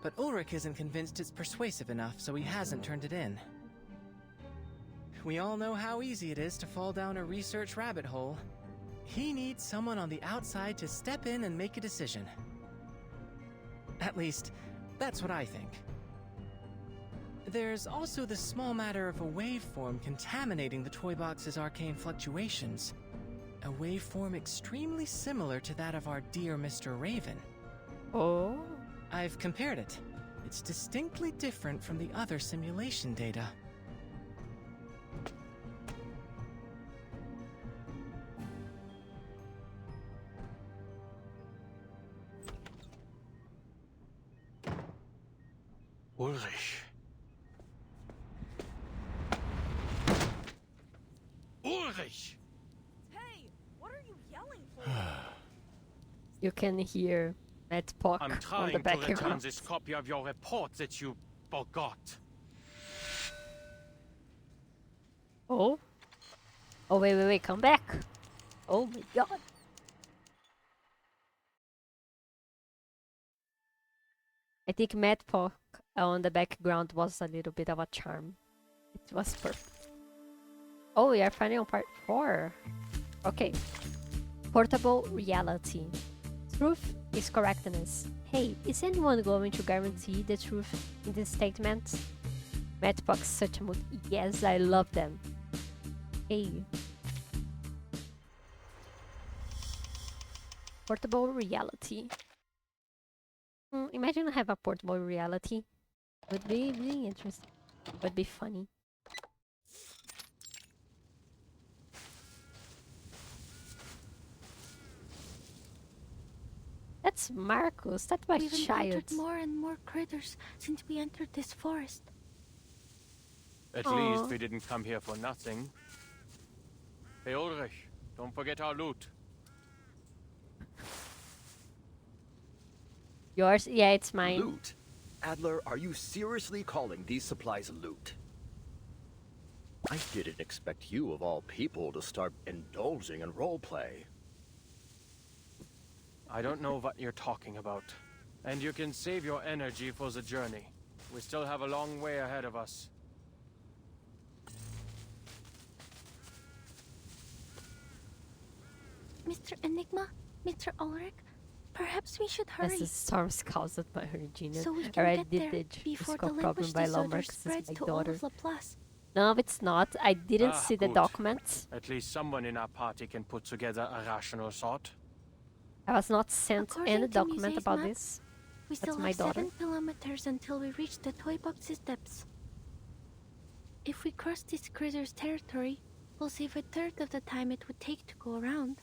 [SPEAKER 9] But Ulrich isn't convinced it's persuasive enough, so he hasn't turned it in. We all know how easy it is to fall down a research rabbit hole. He needs someone on the outside to step in and make a decision. At least, that's what I think. There's also the small matter of a waveform contaminating the toy box's arcane fluctuations. A waveform extremely similar to that of our dear Mr. Raven.
[SPEAKER 1] Oh?
[SPEAKER 9] I've compared it. It's distinctly different from the other simulation data.
[SPEAKER 7] Ulrich. Ulrich!
[SPEAKER 2] Hey, what are you yelling for?
[SPEAKER 1] You can hear Matt Pock
[SPEAKER 7] I'm
[SPEAKER 1] on the
[SPEAKER 7] trying to return
[SPEAKER 1] background.
[SPEAKER 7] this copy of your report that you forgot.
[SPEAKER 1] Oh? Oh, wait, come back. Oh my god. I think Madpok on the background was a little bit of a charm. It was perfect. Oh, we are finally on part 4. Okay. Portable reality. Truth is correctness. Hey, is anyone going to guarantee the truth in this statement? Madpok's such a mood. Yes, I love them. Hey. Portable reality. Imagine I have a portable reality. Would be really interesting. Would be funny. That's Marcus. That's my
[SPEAKER 10] We've
[SPEAKER 1] child.
[SPEAKER 10] encountered more and more critters since we entered this forest.
[SPEAKER 7] At least we didn't come here for nothing. Hey Ulrich, don't forget our loot.
[SPEAKER 1] Yours? Yeah, it's mine.
[SPEAKER 14] Loot? Adler, are you seriously calling these supplies loot? I didn't expect you, of all people, to start indulging in roleplay.
[SPEAKER 7] I don't know what you're talking about. And you can save your energy for the journey. We still have a long way ahead of us.
[SPEAKER 10] Mr. Enigma, Mr. Ulrich, perhaps we should hurry.
[SPEAKER 1] This is storms caused by Regina.
[SPEAKER 10] So we can
[SPEAKER 1] Already
[SPEAKER 10] get
[SPEAKER 1] did
[SPEAKER 10] there
[SPEAKER 1] the
[SPEAKER 10] before
[SPEAKER 1] physical
[SPEAKER 10] the
[SPEAKER 1] problem
[SPEAKER 10] language
[SPEAKER 1] by
[SPEAKER 10] disorder
[SPEAKER 1] Lomark since
[SPEAKER 10] spreads
[SPEAKER 1] my
[SPEAKER 10] to all
[SPEAKER 1] daughter.
[SPEAKER 10] of Laplace.
[SPEAKER 1] No, it's not. I didn't see the
[SPEAKER 7] Good.
[SPEAKER 1] documents.
[SPEAKER 7] At least someone in our party can put together a rational thought.
[SPEAKER 1] I was not sent
[SPEAKER 10] According
[SPEAKER 1] any
[SPEAKER 10] to
[SPEAKER 1] document
[SPEAKER 10] Muse's
[SPEAKER 1] about
[SPEAKER 10] map,
[SPEAKER 1] this.
[SPEAKER 10] We
[SPEAKER 1] That's
[SPEAKER 10] still
[SPEAKER 1] my
[SPEAKER 10] have
[SPEAKER 1] daughter.
[SPEAKER 10] 7 kilometers until we reach the toy box's depths. If we cross this critter's territory, we'll save a third of the time it would take to go around.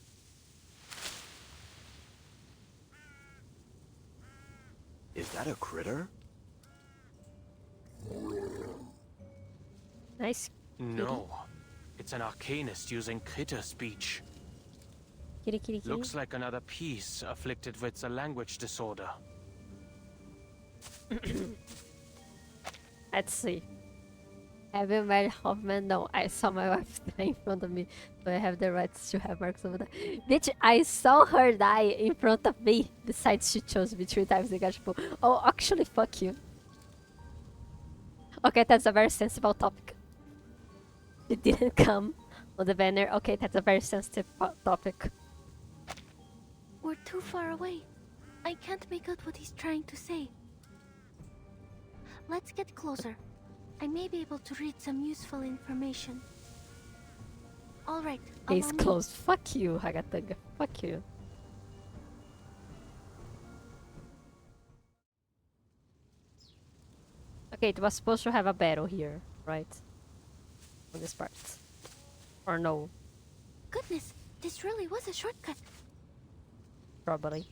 [SPEAKER 14] Is that a critter?
[SPEAKER 1] Nice.
[SPEAKER 7] No. It's an arcanist using critter speech.
[SPEAKER 1] Kitty.
[SPEAKER 7] Looks like another piece afflicted with a language disorder.
[SPEAKER 1] Let's see. Have you met Hoffman? No, I saw my wife die in front of me, so I have the rights to have marks over that. Bitch, I saw her die in front of me. Besides, she chose me 3 times. They got tipo, oh, actually, fuck you. Okay, that's a very sensible topic. It didn't come on the banner. Okay, that's a very sensitive topic.
[SPEAKER 10] We're too far away. I can't make out what he's trying to say. Let's get closer. I may be able to read some useful information. Alright,
[SPEAKER 1] Case closed. Fuck you, Hagataga. Fuck you. Okay, it was supposed to have a battle here, right? On this part. Or no?
[SPEAKER 10] Goodness, this really was a shortcut.
[SPEAKER 1] Probably.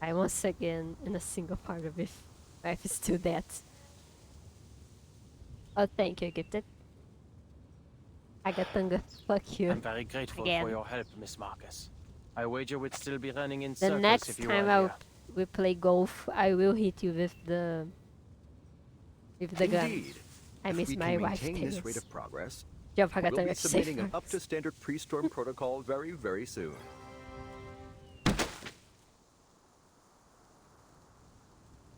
[SPEAKER 1] I once again in a single part of it. Life is too dead. Oh, thank you, Gifted. Agatanga, fuck you.
[SPEAKER 7] I'm very grateful
[SPEAKER 1] Again.
[SPEAKER 7] for your help, Miss Marcus. I wager we'd still be running in
[SPEAKER 1] The
[SPEAKER 7] circles
[SPEAKER 1] next
[SPEAKER 7] if you
[SPEAKER 1] time
[SPEAKER 7] were here.
[SPEAKER 1] we play golf, I will hit you with the gun.
[SPEAKER 14] Indeed.
[SPEAKER 1] I
[SPEAKER 14] If
[SPEAKER 1] miss
[SPEAKER 14] we
[SPEAKER 1] my
[SPEAKER 14] can
[SPEAKER 1] wife.
[SPEAKER 14] maintain this
[SPEAKER 1] Tails.
[SPEAKER 14] rate of progress,
[SPEAKER 1] Job
[SPEAKER 14] we'll be
[SPEAKER 1] Hagataga,
[SPEAKER 14] submitting
[SPEAKER 1] safe
[SPEAKER 14] an up-to-standard pre-storm protocol very, very soon.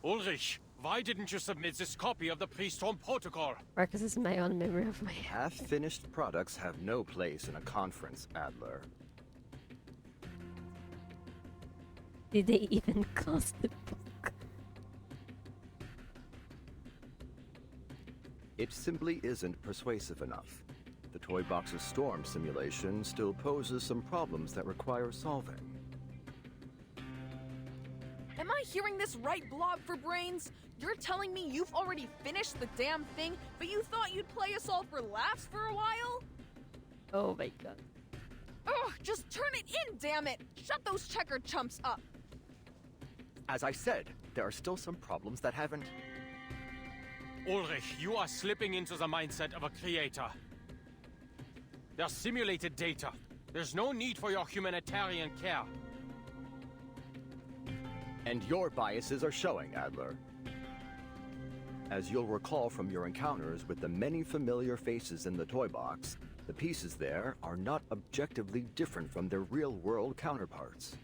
[SPEAKER 7] Ulrich, why didn't you submit this copy of the pre-storm protocol?
[SPEAKER 1] Marcus is my own memory of my
[SPEAKER 14] Half-finished products have no place in a conference, Adler.
[SPEAKER 1] Did they even cost the book?
[SPEAKER 14] It simply isn't persuasive enough. The toy box's storm simulation still poses some problems that require solving.
[SPEAKER 2] Am I hearing this right, Blog for Brains? You're telling me you've already finished the damn thing, but you thought you'd play us all for laughs for a while?
[SPEAKER 1] Oh my god.
[SPEAKER 2] Ugh, just turn it in, damn it! Shut those checker chumps up!
[SPEAKER 14] As I said, there are still some problems that haven't...
[SPEAKER 7] Ulrich, you are slipping into the mindset of a creator. They're simulated data. There's no need for your humanitarian care.
[SPEAKER 14] And your biases are showing, Adler. As you'll recall from your encounters with the many familiar faces in the toy box, the pieces there are not objectively different from their real-world counterparts.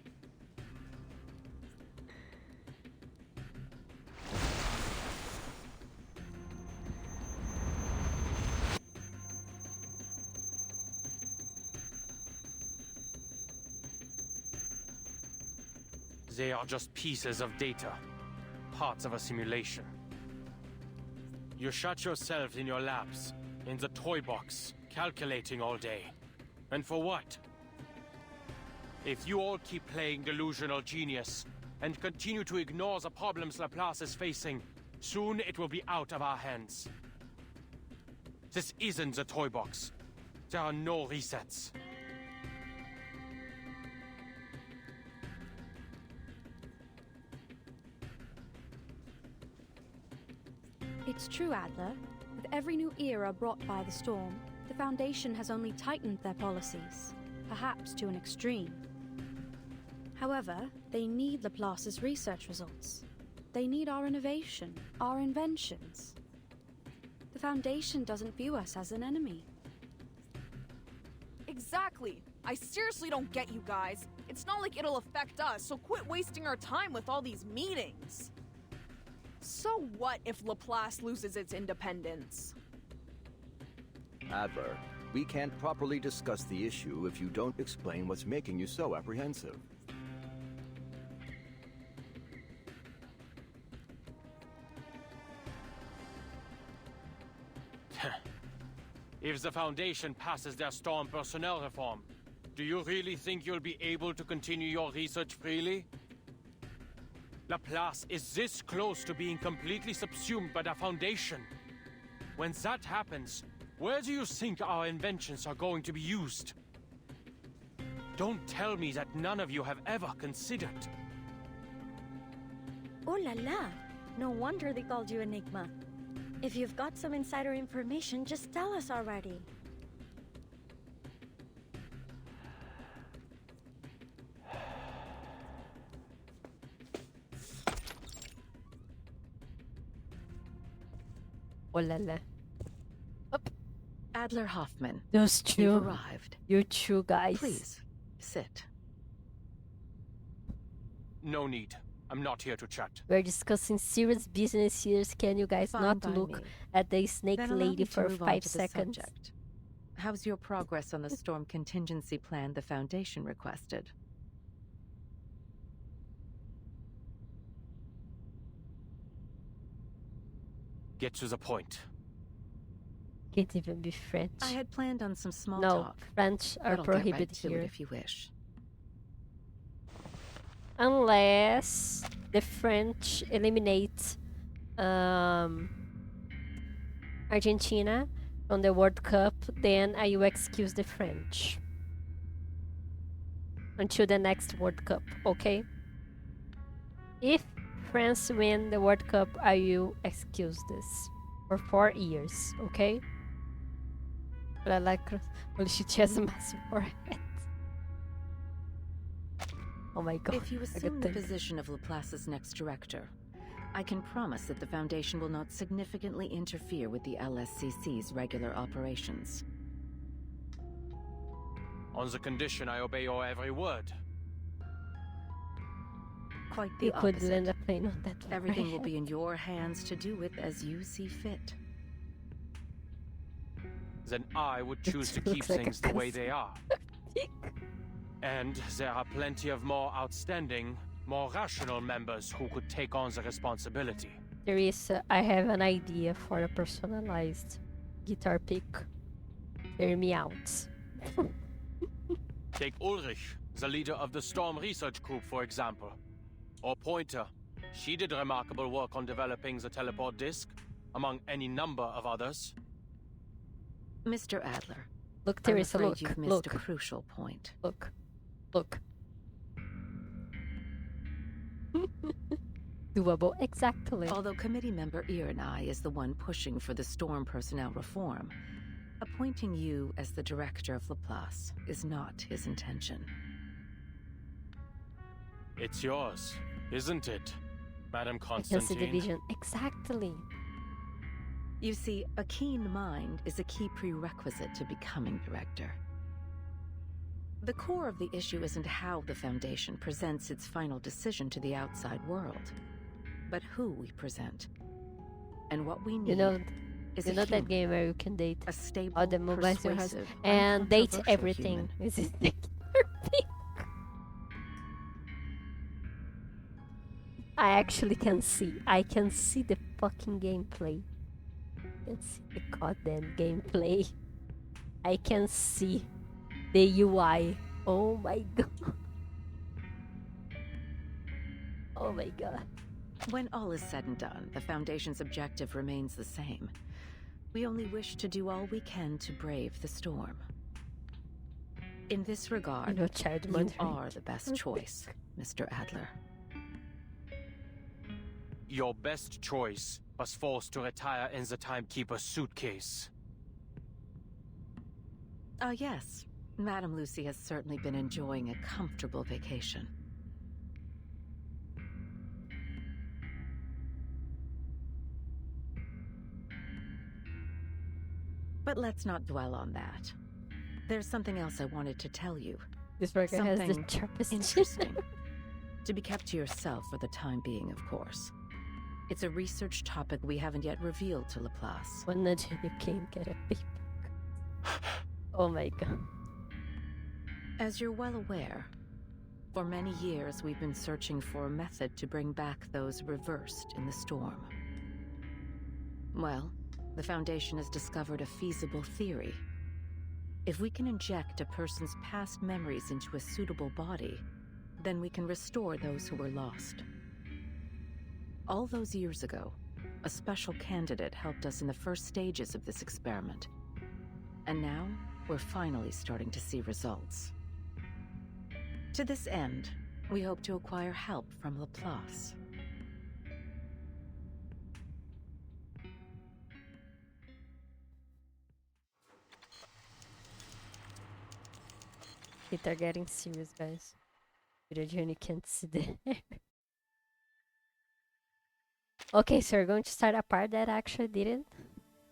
[SPEAKER 7] They are just pieces of data, parts of a simulation. You shut yourself in your labs, in the toy box, calculating all day. And for what? If you all keep playing delusional genius and continue to ignore the problems Laplace is facing, soon it will be out of our hands. This isn't the toy box. There are no resets.
[SPEAKER 15] It's true, Adler. With every new era brought by the storm, the Foundation has only tightened their policies, perhaps to an extreme. However, they need Laplace's research results. They need our innovation, our inventions. The Foundation doesn't view us as an enemy.
[SPEAKER 2] Exactly. I seriously don't get you guys. It's not like it'll affect us, so quit wasting our time with all these meetings. So what if Laplace loses its independence?
[SPEAKER 14] Adler, we can't properly discuss the issue if you don't explain what's making you so apprehensive.
[SPEAKER 7] If the Foundation passes their storm personnel reform, do you really think you'll be able to continue your research freely? Laplace is this close to being completely subsumed by the Foundation. When that happens, where do you think our inventions are going to be used? Don't tell me that none of you have ever considered.
[SPEAKER 6] Oh la la! No wonder they called you Enigma. If you've got some insider information, just tell us already.
[SPEAKER 1] Oh la la.
[SPEAKER 16] Adler Hoffman.
[SPEAKER 1] Those two.
[SPEAKER 16] You've arrived.
[SPEAKER 1] You two guys.
[SPEAKER 16] Please, sit.
[SPEAKER 7] No need. I'm not here to chat.
[SPEAKER 1] We're discussing serious business here. Can you guys
[SPEAKER 16] Fine
[SPEAKER 1] not
[SPEAKER 16] by
[SPEAKER 1] look
[SPEAKER 16] me.
[SPEAKER 1] at the snake
[SPEAKER 16] Then allow
[SPEAKER 1] lady
[SPEAKER 16] me to
[SPEAKER 1] for
[SPEAKER 16] move on
[SPEAKER 1] 5
[SPEAKER 16] to the
[SPEAKER 1] seconds?
[SPEAKER 16] subject. How's your progress on the storm contingency plan the Foundation requested?
[SPEAKER 7] Get to the point.
[SPEAKER 1] Can't even be French.
[SPEAKER 16] I had planned on some small
[SPEAKER 1] No,
[SPEAKER 16] talk.
[SPEAKER 1] French are
[SPEAKER 16] but I'll get
[SPEAKER 1] prohibited
[SPEAKER 16] right to
[SPEAKER 1] here.
[SPEAKER 16] it if you wish.
[SPEAKER 1] Unless the French eliminate Argentina from the World Cup, then I will excuse the French until the next World Cup, okay? If France win the World Cup, I will excuse this for 4 years, okay? But I like well, she has a massive forehead. Oh my god.
[SPEAKER 16] If you
[SPEAKER 1] I
[SPEAKER 16] assume
[SPEAKER 1] could
[SPEAKER 16] the
[SPEAKER 1] think.
[SPEAKER 16] position of Laplace's next director, I can promise that the Foundation will not significantly interfere with the LSCC's regular operations.
[SPEAKER 7] On the condition I obey your every word.
[SPEAKER 16] Quite the
[SPEAKER 1] You could
[SPEAKER 16] opposite.
[SPEAKER 1] land a plane on that.
[SPEAKER 16] Everything will be in your hands to do with as you see fit.
[SPEAKER 7] Then I would choose to
[SPEAKER 1] It
[SPEAKER 7] keep
[SPEAKER 1] looks like a
[SPEAKER 7] things the way
[SPEAKER 1] pencil.
[SPEAKER 7] they are. And there are plenty of more outstanding, more rational members who could take on the responsibility.
[SPEAKER 1] Teresa, I have an idea for a personalized guitar pick. Hear me out.
[SPEAKER 7] Take Ulrich, the leader of the Storm Research Group, for example. Or Pointer. She did remarkable work on developing the teleport disc, among any number of others.
[SPEAKER 16] Mr. Adler,
[SPEAKER 1] Look,
[SPEAKER 16] I'm
[SPEAKER 1] Teresa,
[SPEAKER 16] afraid
[SPEAKER 1] look,
[SPEAKER 16] you've missed
[SPEAKER 1] look,
[SPEAKER 16] a crucial point.
[SPEAKER 1] look, look. Doable, exactly.
[SPEAKER 16] Although committee member Irenai is the one pushing for the storm personnel reform, appointing you as the director of Laplace is not his intention.
[SPEAKER 7] It's yours, isn't it, Madam
[SPEAKER 1] I can see the
[SPEAKER 7] Constantine?
[SPEAKER 1] vision. Exactly.
[SPEAKER 16] You see, a keen mind is a key prerequisite to becoming director. The core of the issue isn't how the Foundation presents its final decision to the outside world, but who we present. And what we need is
[SPEAKER 1] you know that game where you can date
[SPEAKER 16] a stable,
[SPEAKER 1] all the mobiles your house
[SPEAKER 16] persuasive,
[SPEAKER 1] and date
[SPEAKER 16] uncontroversial
[SPEAKER 1] everything.
[SPEAKER 16] human.
[SPEAKER 1] Is it date everything? I actually can see. I can see the fucking gameplay. I can see the goddamn gameplay. I can see the UI. Oh my god. Oh my god.
[SPEAKER 16] When all is said and done, the Foundation's objective remains the same. We only wish to do all we can to brave the storm. In this regard, you are the best choice, Mr. Adler.
[SPEAKER 7] Your best choice was forced to retire in the Timekeeper's suitcase.
[SPEAKER 16] Yes. Madame Lucy has certainly been enjoying a comfortable vacation. But let's not dwell on that. There's something else I wanted to tell you.
[SPEAKER 1] This worker has the
[SPEAKER 16] Something
[SPEAKER 1] sharpest
[SPEAKER 16] interesting. To be kept to yourself for the time being, of course. It's a research topic we haven't yet revealed to Laplace.
[SPEAKER 1] When the Jenny came get a paper. Oh my god.
[SPEAKER 16] As you're well aware, for many years we've been searching for a method to bring back those reversed in the storm. Well, the Foundation has discovered a feasible theory. If we can inject a person's past memories into a suitable body, then we can restore those who were lost. All those years ago, a special candidate helped us in the first stages of this experiment. And now, we're finally starting to see results. To this end, we hope to acquire help from Laplace.
[SPEAKER 1] They're getting serious, guys. The journey can't see there. Okay, so we're going to start a part that I actually didn't.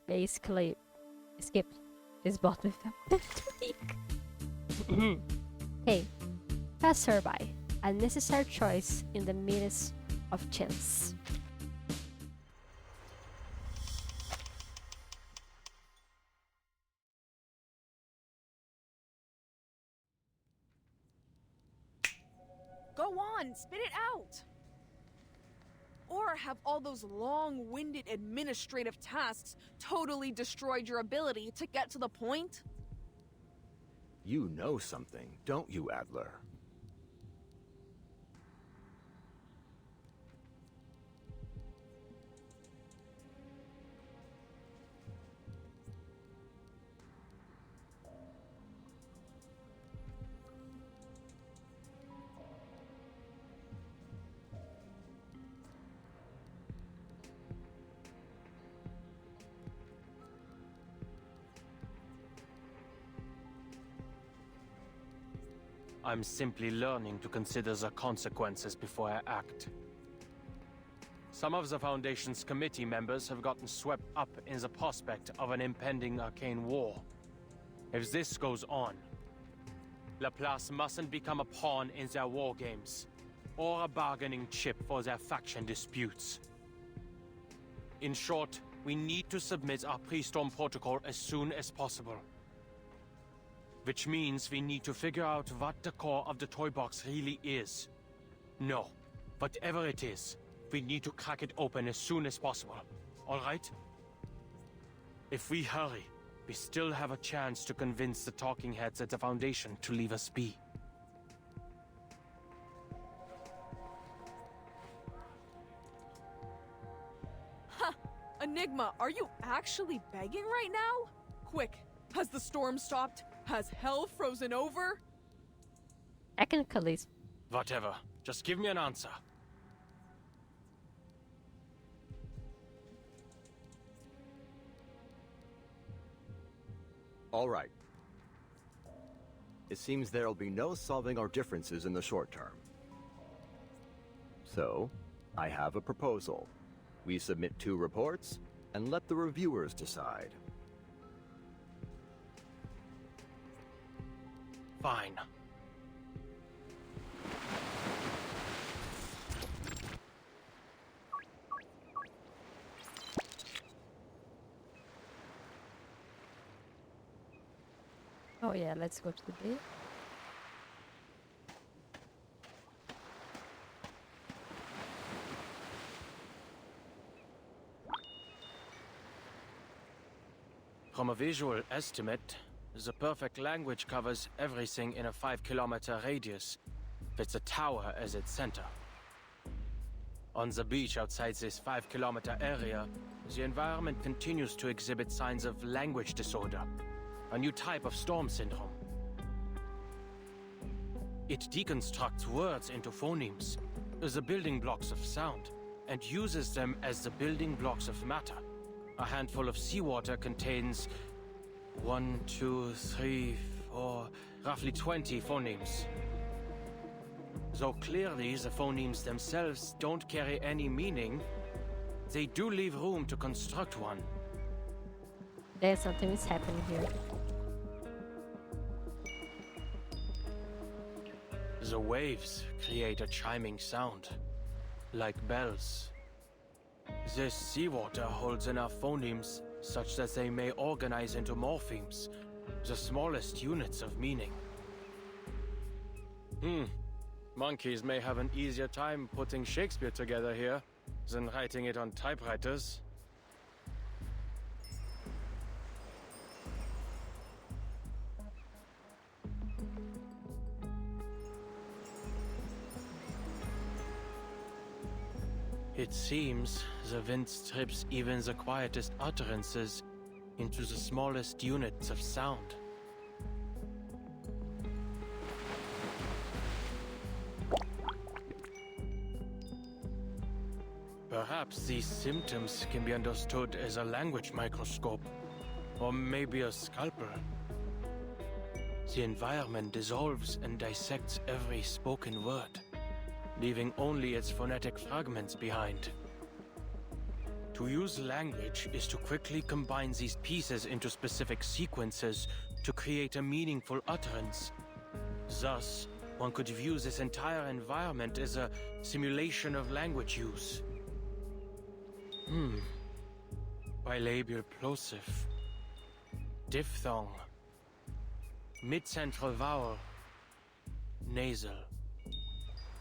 [SPEAKER 1] Basically, skip this bottom week. Hey, passerby, a necessary choice in the midst of chance.
[SPEAKER 2] Go on, spit it out! Or have all those long-winded administrative tasks totally destroyed your ability to get to the point?
[SPEAKER 14] You know something, don't you, Adler?
[SPEAKER 7] I'm simply learning to consider the consequences before I act. Some of the Foundation's committee members have gotten swept up in the prospect of an impending arcane war. If this goes on, Laplace mustn't become a pawn in their war games, or a bargaining chip for their faction disputes. In short, we need to submit our pre-storm protocol as soon as possible. Which means we need to figure out what the core of the toy box really is. No, whatever it is, we need to crack it open as soon as possible. Alright? If we hurry, we still have a chance to convince the talking heads at the Foundation to leave us be.
[SPEAKER 2] Huh! Enigma, are you actually begging right now? Quick, has the storm stopped? Has hell frozen over?
[SPEAKER 1] Technically.
[SPEAKER 7] Whatever. Just give me an answer.
[SPEAKER 14] All right. It seems there'll be no solving our differences in the short term. So, I have a proposal. We submit 2 reports, and let the reviewers decide.
[SPEAKER 7] Fine.
[SPEAKER 1] Oh yeah, let's go to the bay.
[SPEAKER 7] From a visual estimate, the perfect language covers everything in a 5-kilometer radius, with the tower as its center. On the beach outside this 5-kilometer area, the environment continues to exhibit signs of language disorder, a new type of storm syndrome. It deconstructs words into phonemes, the building blocks of sound, and uses them as the building blocks of matter. A handful of seawater contains 1, 2, 3, 4, roughly 20 phonemes. Though clearly the phonemes themselves don't carry any meaning, they do leave room to construct one.
[SPEAKER 1] There's something is happening here.
[SPEAKER 7] The waves create a chiming sound, like bells. This seawater holds enough phonemes such that they may organize into morphemes, the smallest units of meaning. Monkeys may have an easier time putting Shakespeare together here than writing it on typewriters. It seems the wind strips even the quietest utterances into the smallest units of sound. Perhaps these symptoms can be understood as a language microscope, or maybe a scalpel. The environment dissolves and dissects every spoken word, leaving only its phonetic fragments behind. To use language is to quickly combine these pieces into specific sequences to create a meaningful utterance. Thus, one could view this entire environment as a simulation of language use. Bilabial plosive. Diphthong. Mid-central vowel. Nasal.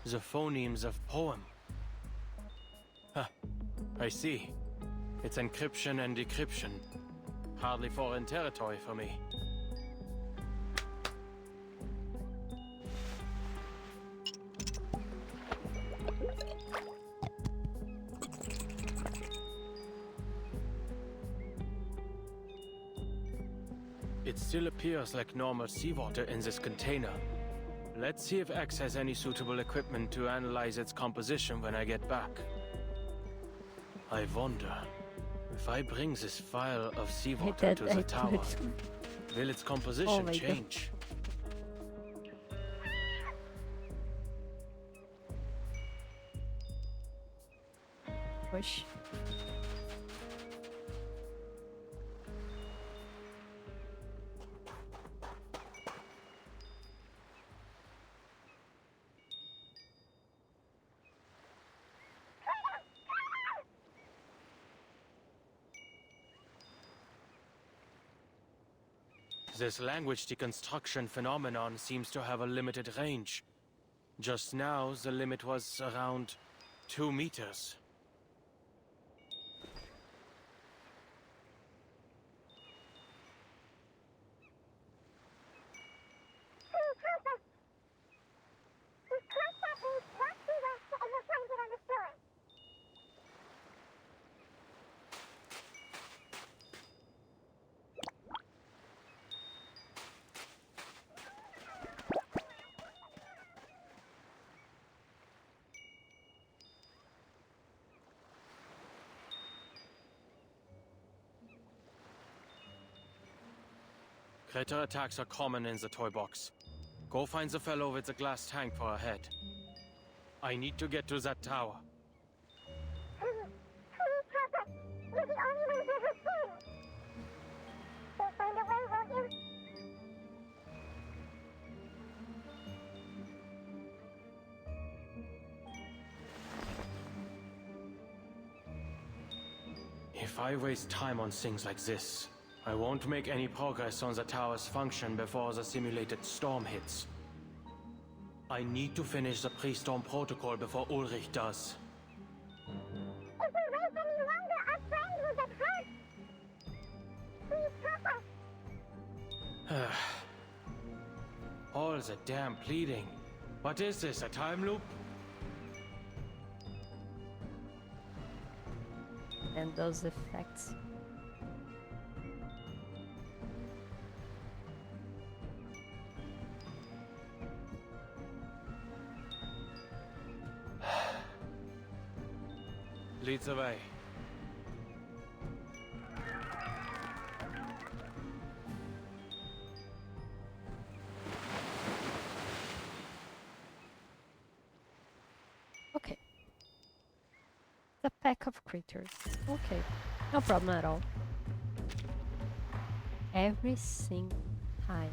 [SPEAKER 7] The phonemes of poem. I see. It's encryption and decryption. Hardly foreign territory for me. It still appears like normal seawater in this container. Let's see if X has any suitable equipment to analyze its composition when I get back. I wonder, if I bring this vial of seawater to the tower, will its composition change?
[SPEAKER 1] Push.
[SPEAKER 7] This language deconstruction phenomenon seems to have a limited range. Just now, the limit was around 2 meters. Crater attacks are common in the toy box. Go find the fellow with the glass tank for a head. I need to get to that tower.
[SPEAKER 17] You're the only ones ever seen. You'll find a way, won't you?
[SPEAKER 7] If I waste time on things like this, I won't make any progress on the tower's function before the simulated storm hits. I need to finish the pre-storm protocol before Ulrich does.
[SPEAKER 17] If we wait any longer, our friend will get hurt. Please help us.
[SPEAKER 7] All the damn pleading. What is this, a time loop?
[SPEAKER 1] And those effects.
[SPEAKER 7] Leads the way.
[SPEAKER 1] Okay. The pack of critters. Okay. No problem at all. Every single time.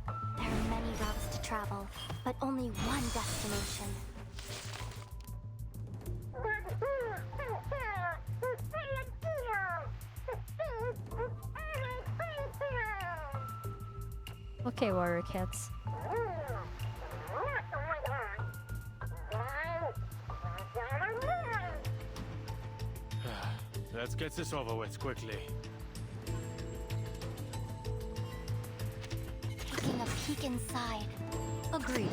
[SPEAKER 17] There are many routes to travel, but only one destination.
[SPEAKER 1] Okay, warrior cats.
[SPEAKER 7] Let's get this over with quickly.
[SPEAKER 17] Taking a peek inside.
[SPEAKER 6] Agreed.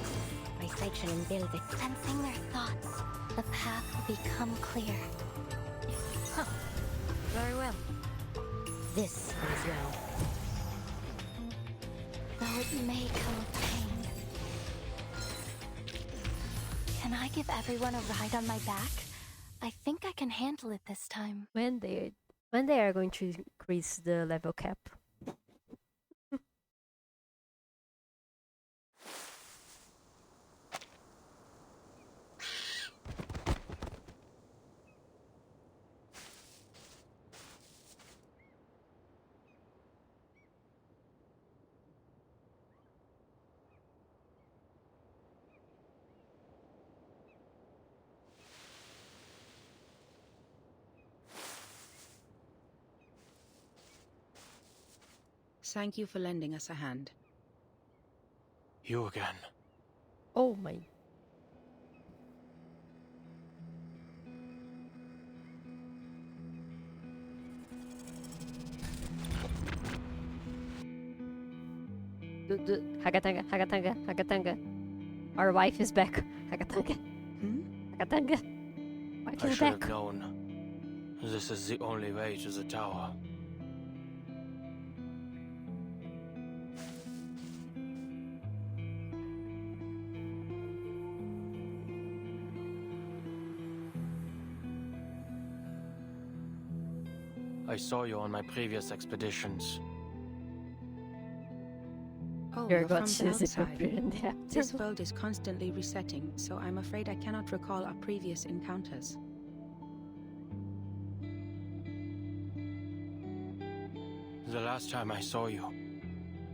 [SPEAKER 6] My sight should build it.
[SPEAKER 17] Sensing their thoughts, the path will become clear.
[SPEAKER 6] Huh. Very well. This is well.
[SPEAKER 17] Though it may come with pain. Can I give everyone a ride on my back? I think I can handle it this time.
[SPEAKER 1] When they are going to increase the level cap.
[SPEAKER 11] Thank you for lending us a hand.
[SPEAKER 7] You again.
[SPEAKER 1] Oh my. Hagatanga, Hagatanga, Hagatanga. Our wife is back. Hagatanga. Hagatanga. Wife
[SPEAKER 7] I
[SPEAKER 1] is
[SPEAKER 7] should
[SPEAKER 1] back.
[SPEAKER 7] have known. This is the only way to the tower. I saw you on my previous expeditions.
[SPEAKER 11] Oh,
[SPEAKER 1] Your
[SPEAKER 11] you're
[SPEAKER 1] God,
[SPEAKER 11] from the
[SPEAKER 1] she's
[SPEAKER 11] outside.
[SPEAKER 1] in there.
[SPEAKER 11] This world is constantly resetting, so I'm afraid I cannot recall our previous encounters.
[SPEAKER 7] The last time I saw you,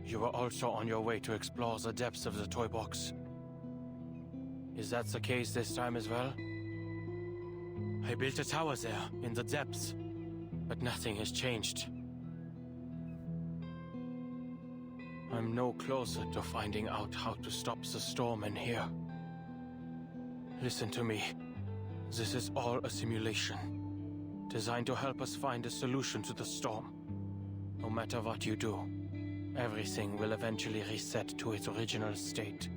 [SPEAKER 7] you were also on your way to explore the depths of the toy box. Is that the case this time as well? I built a tower there, in the depths, but nothing has changed. I'm no closer to finding out how to stop the storm in here. Listen to me. This is all a simulation, designed to help us find a solution to the storm. No matter what you do, everything will eventually reset to its original state.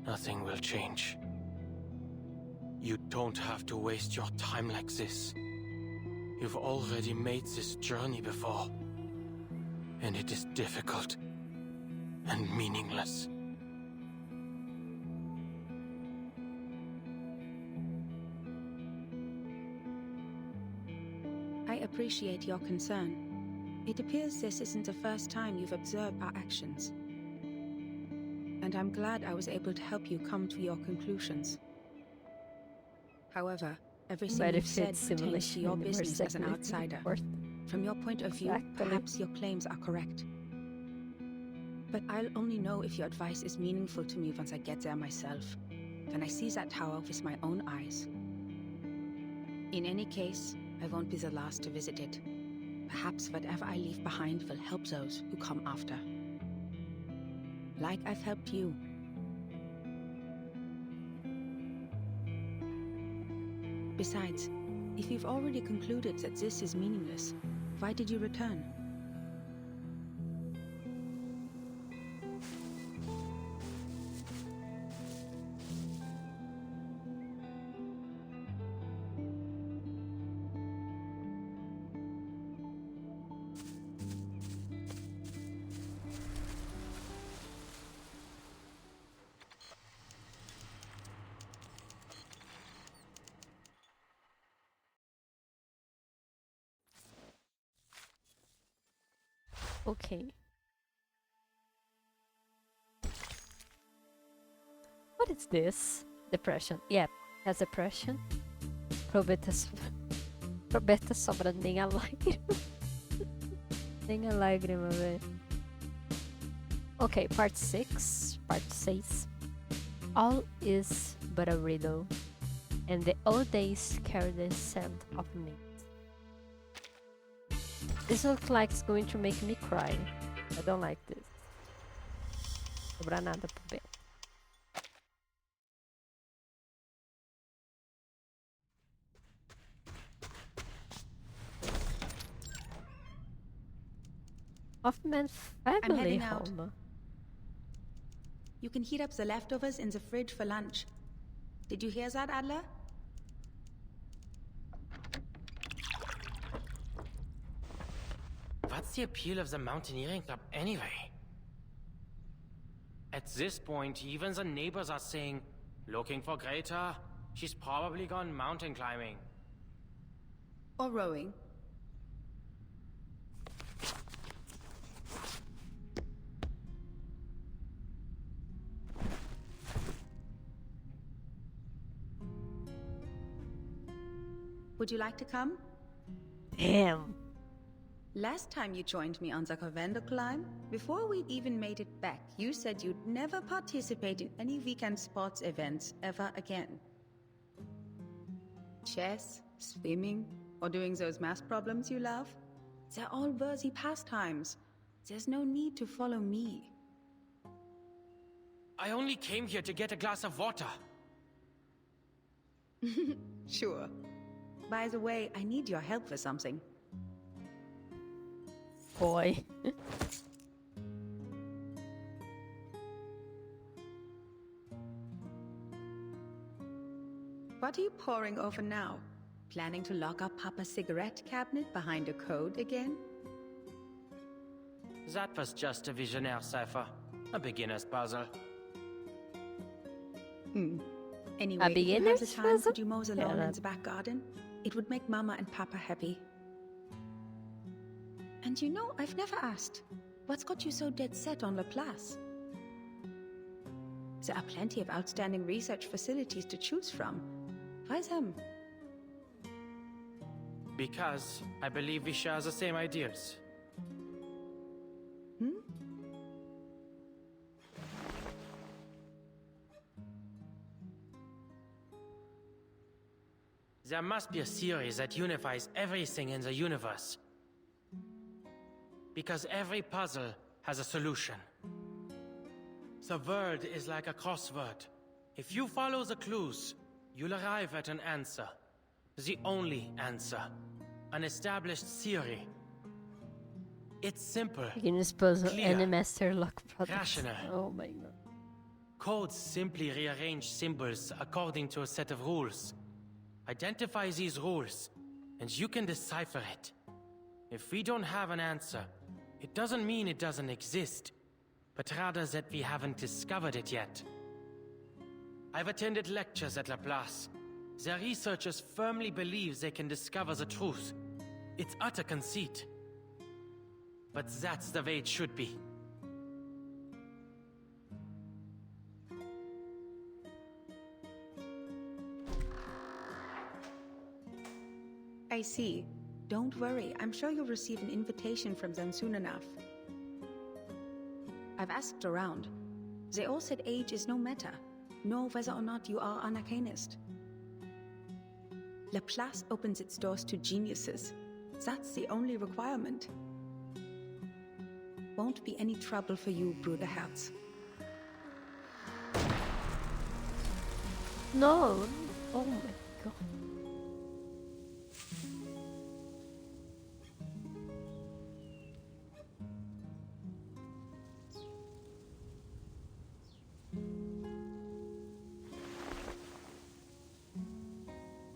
[SPEAKER 7] Nothing will change. You don't have to waste your time like this. You've already made this journey before, and it is difficult and meaningless.
[SPEAKER 11] I appreciate your concern. It appears this isn't the first time you've observed our actions. And and I'm glad I was able to help you come to your conclusions. However, everything you've said pertains to your business as an outsider. From your point of view, perhaps your claims are correct. But I'll only know if your advice is meaningful to me once I get there myself. When I see that tower with my own eyes. In any case, I won't be the last to visit it. Perhaps whatever I leave behind will help those who come after. Like I've helped you. Besides, if you've already concluded that this is meaningless, why did you return?
[SPEAKER 1] Okay. What is this? Depression. Yep, has depression. Probeta sobra nem a lágrima. Nem a lágrima, velho. Okay, part 6. Part 6. All is but a riddle, and the old days carry the scent of meat. This looks like it's going to make me cry. I don't like this. Sobra nada pro bem. Hoffman family
[SPEAKER 11] heading out.
[SPEAKER 1] home.
[SPEAKER 11] You can heat up the leftovers in the fridge for lunch. Did you hear that, Adler?
[SPEAKER 13] What's the appeal of the mountaineering club anyway? At this point, even the neighbors are saying, looking for Greta? She's probably gone mountain climbing.
[SPEAKER 11] Or rowing. Would you like to come?
[SPEAKER 1] Damn.
[SPEAKER 11] Last time you joined me on the Covendo climb, before we'd even made it back, you said you'd never participate in any weekend sports events ever again. Chess, swimming, or doing those math problems you love? They're all worthy pastimes. There's no need to follow me.
[SPEAKER 13] I only came here to get a glass of water.
[SPEAKER 11] Sure. By the way, I need your help for something.
[SPEAKER 1] Boy.
[SPEAKER 11] What are you poring over now? Planning to lock up Papa's cigarette cabinet behind a code again?
[SPEAKER 13] That was just a visionaire cipher. A beginner's puzzle.
[SPEAKER 11] Anyway, if you have the time, could you mow the lawn in the back garden? It would make Mama and Papa happy. And you know, I've never asked, what's got you so dead set on Laplace? There are plenty of outstanding research facilities to choose from. Why them?
[SPEAKER 13] Because I believe we share the same ideals. There must be a theory that unifies everything in the universe. Because every puzzle has a solution. The world is like a crossword. If you follow the clues, you'll arrive at an answer. The only answer. An established theory. It's simple.
[SPEAKER 1] Beginner's puzzle
[SPEAKER 13] clear,
[SPEAKER 1] and a master lock product.
[SPEAKER 13] rational.
[SPEAKER 1] Oh my god.
[SPEAKER 13] Codes simply rearrange symbols according to a set of rules. Identify these rules, and you can decipher it. If we don't have an answer, it doesn't mean it doesn't exist, but rather that we haven't discovered it yet. I've attended lectures at Laplace. Their researchers firmly believe they can discover the truth. It's utter conceit. But that's the way it should be.
[SPEAKER 11] I see. Don't worry, I'm sure you'll receive an invitation from them soon enough. I've asked around. They all said age is no matter, nor whether or not you are an arcanist. Laplace opens its doors to geniuses. That's the only requirement. Won't be any trouble for you, Bruderherz.
[SPEAKER 1] No! Oh my god.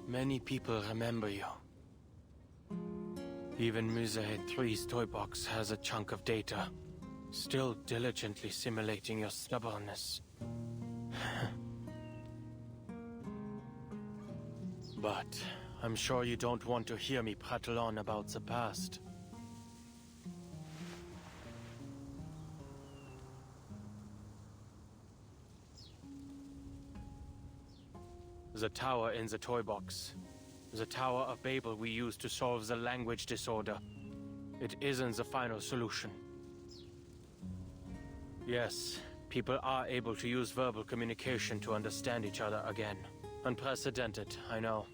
[SPEAKER 13] Many people remember you. Even Musehead 3's toy box has a chunk of data, still diligently simulating your stubbornness. But I'm sure you don't want to hear me prattle on about the past. The tower in the toy box. The Tower of Babel we used to solve the language disorder. It isn't the final solution. Yes, people are able to use verbal communication to understand each other again. Unprecedented, I know.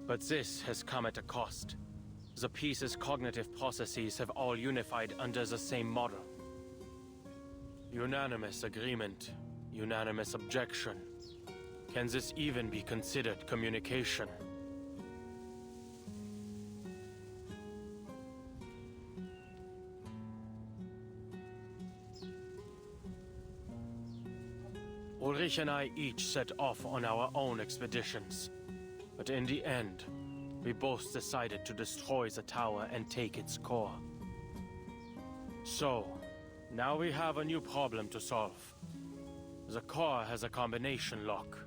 [SPEAKER 13] But this has come at a cost. The piece's cognitive processes have all unified under the same model. Unanimous agreement. Unanimous objection. Can this even be considered communication? Ulrich and I each set off on our own expeditions. But in the end, we both decided to destroy the tower and take its core. So, now we have a new problem to solve. The core has a combination lock.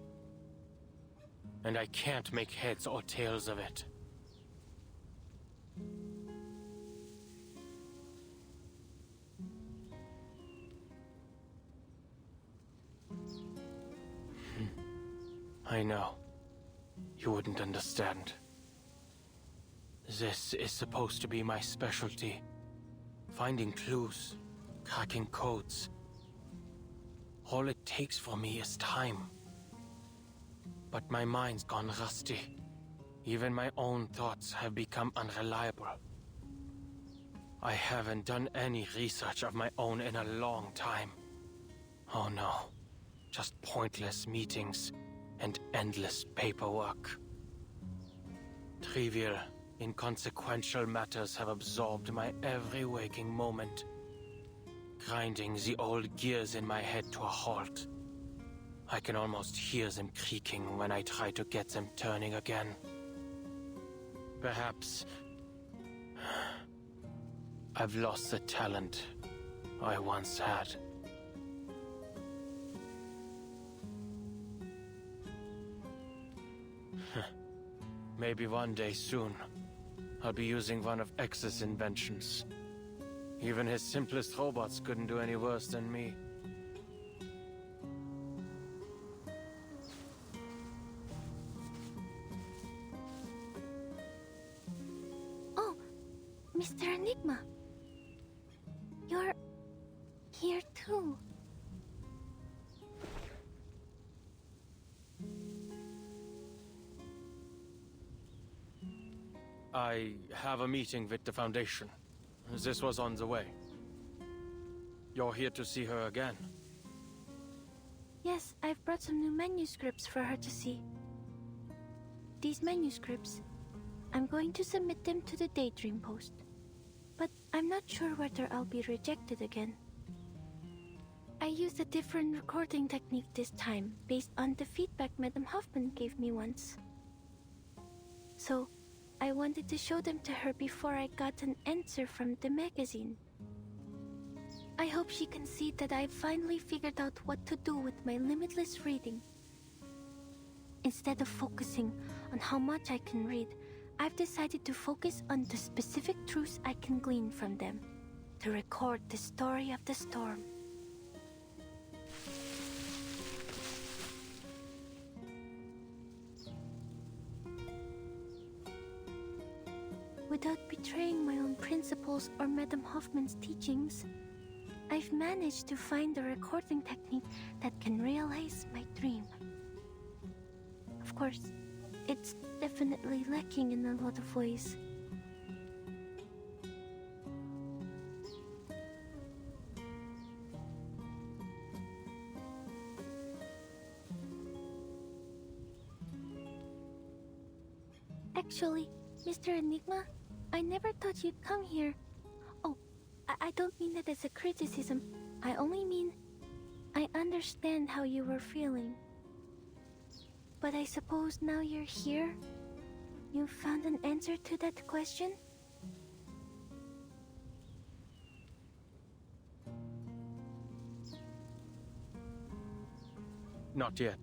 [SPEAKER 13] And I can't make heads or tails of it. I know. You wouldn't understand. This is supposed to be my specialty. Finding clues, cracking codes. All it takes for me is time. But my mind's gone rusty. Even my own thoughts have become unreliable. I haven't done any research of my own in a long time. Oh no. Just pointless meetings and endless paperwork. Trivial, inconsequential matters have absorbed my every waking moment, grinding the old gears in my head to a halt. I can almost hear them creaking when I try to get them turning again. Perhaps I've lost the talent I once had. Maybe one day soon, I'll be using one of X's inventions. Even his simplest robots couldn't do any worse than me.
[SPEAKER 10] Oh, Mr. Enigma. You're here too.
[SPEAKER 13] I have a meeting with the Foundation. This was on the way. You're here to see her again?
[SPEAKER 10] Yes, I've brought some new manuscripts for her to see. These manuscripts, I'm going to submit them to the Daydream Post. But I'm not sure whether I'll be rejected again. I used a different recording technique this time, based on the feedback Madame Hoffman gave me once. So, I wanted to show them to her before I got an answer from the magazine. I hope she can see that I've finally figured out what to do with my limitless reading. Instead of focusing on how much I can read, I've decided to focus on the specific truths I can glean from them, to record the story of the storm. Without betraying my own principles or Madame Hoffman's teachings, I've managed to find a recording technique that can realize my dream. Of course, it's definitely lacking in a lot of ways. Actually, Mr. Enigma, I never thought you'd come here. Oh, I don't mean that as a criticism. I only mean I understand how you were feeling. But I suppose now you're here, you found an answer to that question?
[SPEAKER 7] Not yet.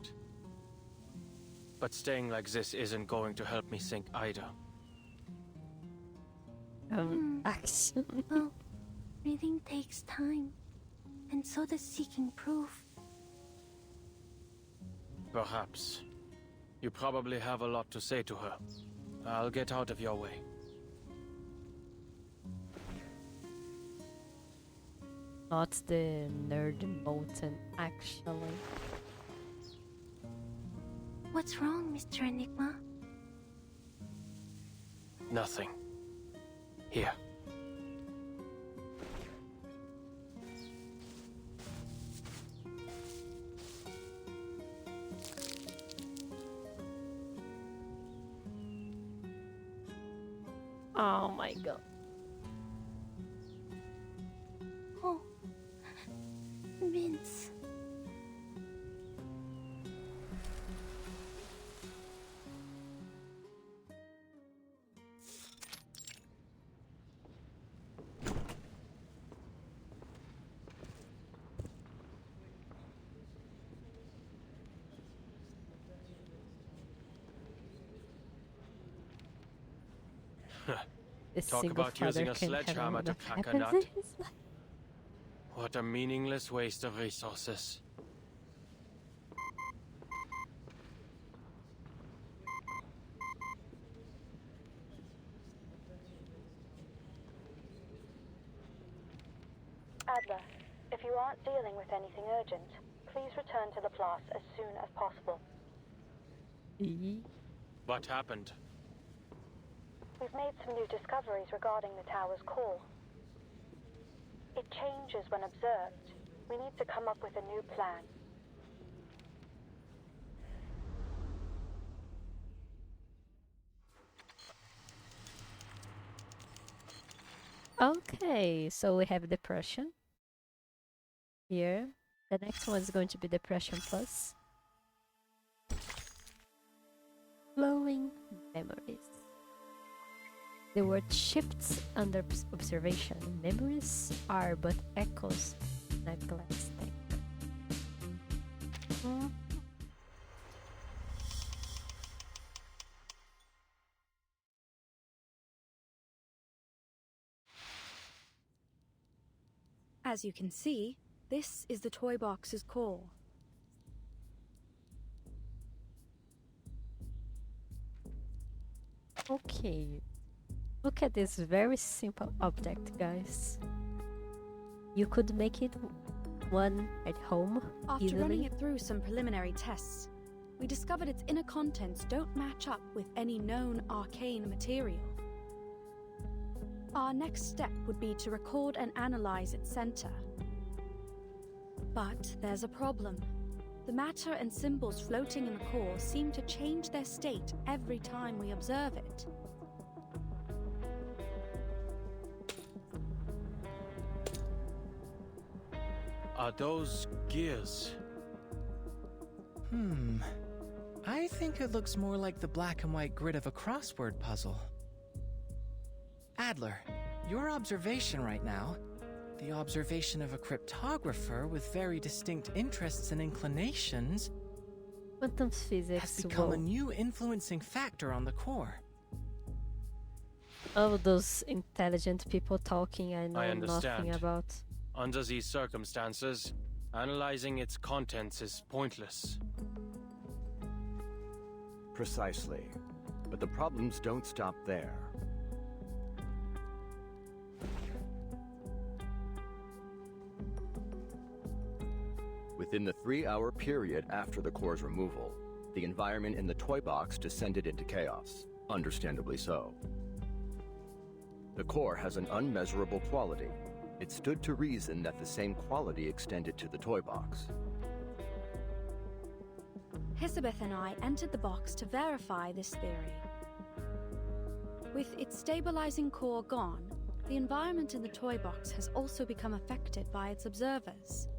[SPEAKER 7] But staying like this isn't going to help me think either.
[SPEAKER 1] Action.
[SPEAKER 10] Well, reading takes time, and so does seeking proof.
[SPEAKER 7] Perhaps. You probably have a lot to say to her. I'll get out of your way.
[SPEAKER 1] Not the nerd Moten, actually.
[SPEAKER 10] What's wrong, Mr. Enigma?
[SPEAKER 7] Nothing. Here.
[SPEAKER 1] Oh my god.
[SPEAKER 10] Oh, Vince.
[SPEAKER 7] Talk about using a sledgehammer to crack a nut. What a meaningless waste of resources.
[SPEAKER 18] Adler, if you aren't dealing with anything urgent, please return to Laplace as soon as possible.
[SPEAKER 7] What happened?
[SPEAKER 18] We've made some new discoveries regarding the tower's core. It changes when observed. We need to come up with a new plan.
[SPEAKER 1] Okay, so we have depression here. The next one is going to be depression plus. Flowing memories. The word shifts under observation. Memories are but echoes in a glass tank.
[SPEAKER 15] As you can see, this is the toy box's core.
[SPEAKER 1] Okay. Look at this very simple object, guys. You could make it one at home
[SPEAKER 15] After
[SPEAKER 1] easily.
[SPEAKER 15] running it through some preliminary tests, we discovered its inner contents don't match up with any known arcane material. Our next step would be to record and analyze its center. But there's a problem. The matter and symbols floating in the core seem to change their state every time we observe it.
[SPEAKER 7] Are those gears?
[SPEAKER 9] I think it looks more like the black and white grid of a crossword puzzle. Adler, your observation right now, the observation of a cryptographer with very distinct interests and inclinations,
[SPEAKER 1] quantum physics
[SPEAKER 9] has become a new influencing factor on the core.
[SPEAKER 1] Oh, those intelligent people talking I know
[SPEAKER 7] I understand.
[SPEAKER 1] nothing about.
[SPEAKER 7] Under these circumstances, analyzing its contents is pointless.
[SPEAKER 14] Precisely. But the problems don't stop there. Within the 3-hour period after the core's removal, the environment in the toy box descended into chaos, understandably so. The core has an unmeasurable quality. It stood to reason that the same quality extended to the toy box.
[SPEAKER 15] Hisabeth and I entered the box to verify this theory. With its stabilizing core gone, the environment in the toy box has also become affected by its observers.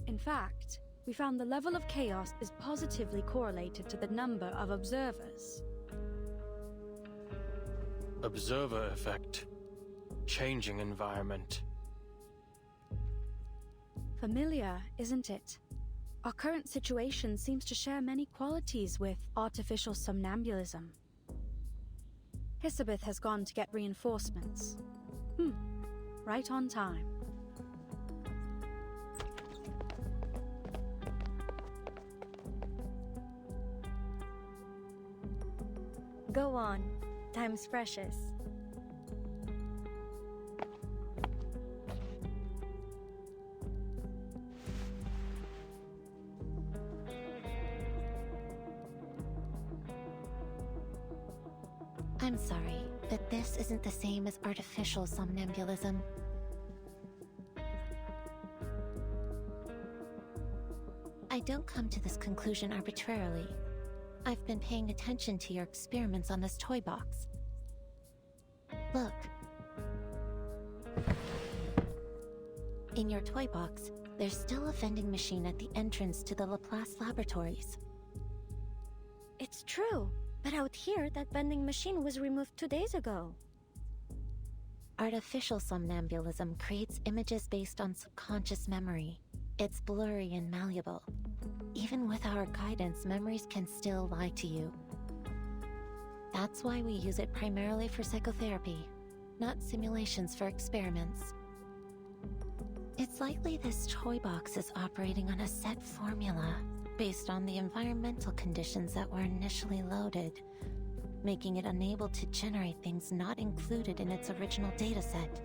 [SPEAKER 15] In fact, we found the level of chaos is positively correlated to the number of observers.
[SPEAKER 7] Observer effect. Changing environment.
[SPEAKER 15] Familiar, isn't it? Our current situation seems to share many qualities with artificial somnambulism. Hisabeth has gone to get reinforcements. Right on time.
[SPEAKER 6] Go on. Time's precious.
[SPEAKER 19] I'm sorry, but this isn't the same as artificial somnambulism. I don't come to this conclusion arbitrarily. I've been paying attention to your experiments on this toy box. Look. In your toy box, there's still a vending machine at the entrance to the Laplace laboratories.
[SPEAKER 6] It's true, but out here, that vending machine was removed 2 days ago.
[SPEAKER 19] Artificial somnambulism creates images based on subconscious memory. It's blurry and malleable. Even with our guidance, memories can still lie to you. That's why we use it primarily for psychotherapy, not simulations for experiments. It's likely this toy box is operating on a set formula based on the environmental conditions that were initially loaded, making it unable to generate things not included in its original dataset.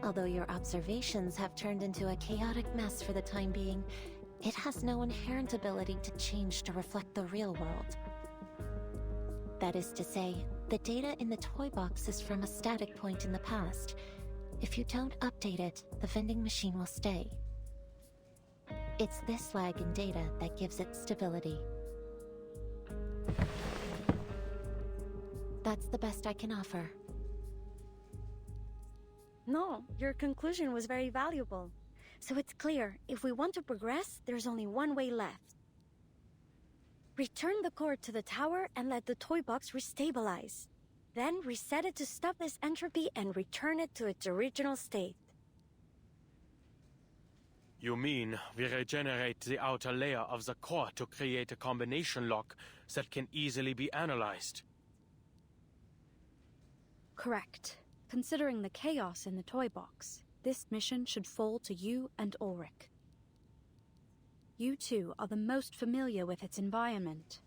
[SPEAKER 19] Although your observations have turned into a chaotic mess for the time being, it has no inherent ability to change to reflect the real world. That is to say, the data in the toy box is from a static point in the past. If you don't update it, the vending machine will stay. It's this lag in data that gives it stability. That's the best I can offer.
[SPEAKER 6] No, your conclusion was very valuable. So it's clear, if we want to progress, there's only one way left. Return the core to the tower and let the toy box restabilize. Then reset it to stop this entropy and return it to its original state.
[SPEAKER 7] You mean we regenerate the outer layer of the core to create a combination lock that can easily be analyzed?
[SPEAKER 15] Correct. Considering the chaos in the toy box, this mission should fall to you and Ulrich. You two are the most familiar with its environment.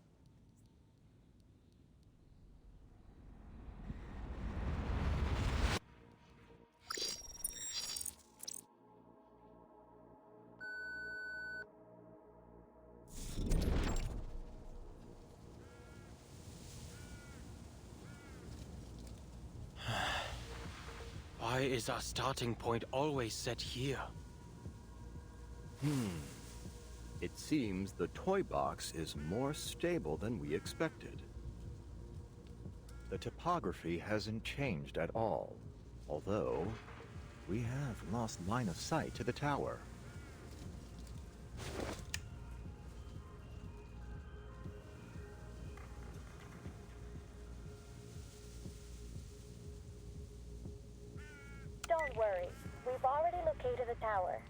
[SPEAKER 7] Why is our starting point always set here?
[SPEAKER 14] It seems the toy box is more stable than we expected. The topography hasn't changed at all, although we have lost line of sight to the tower.
[SPEAKER 18] Don't worry, we've already located the tower.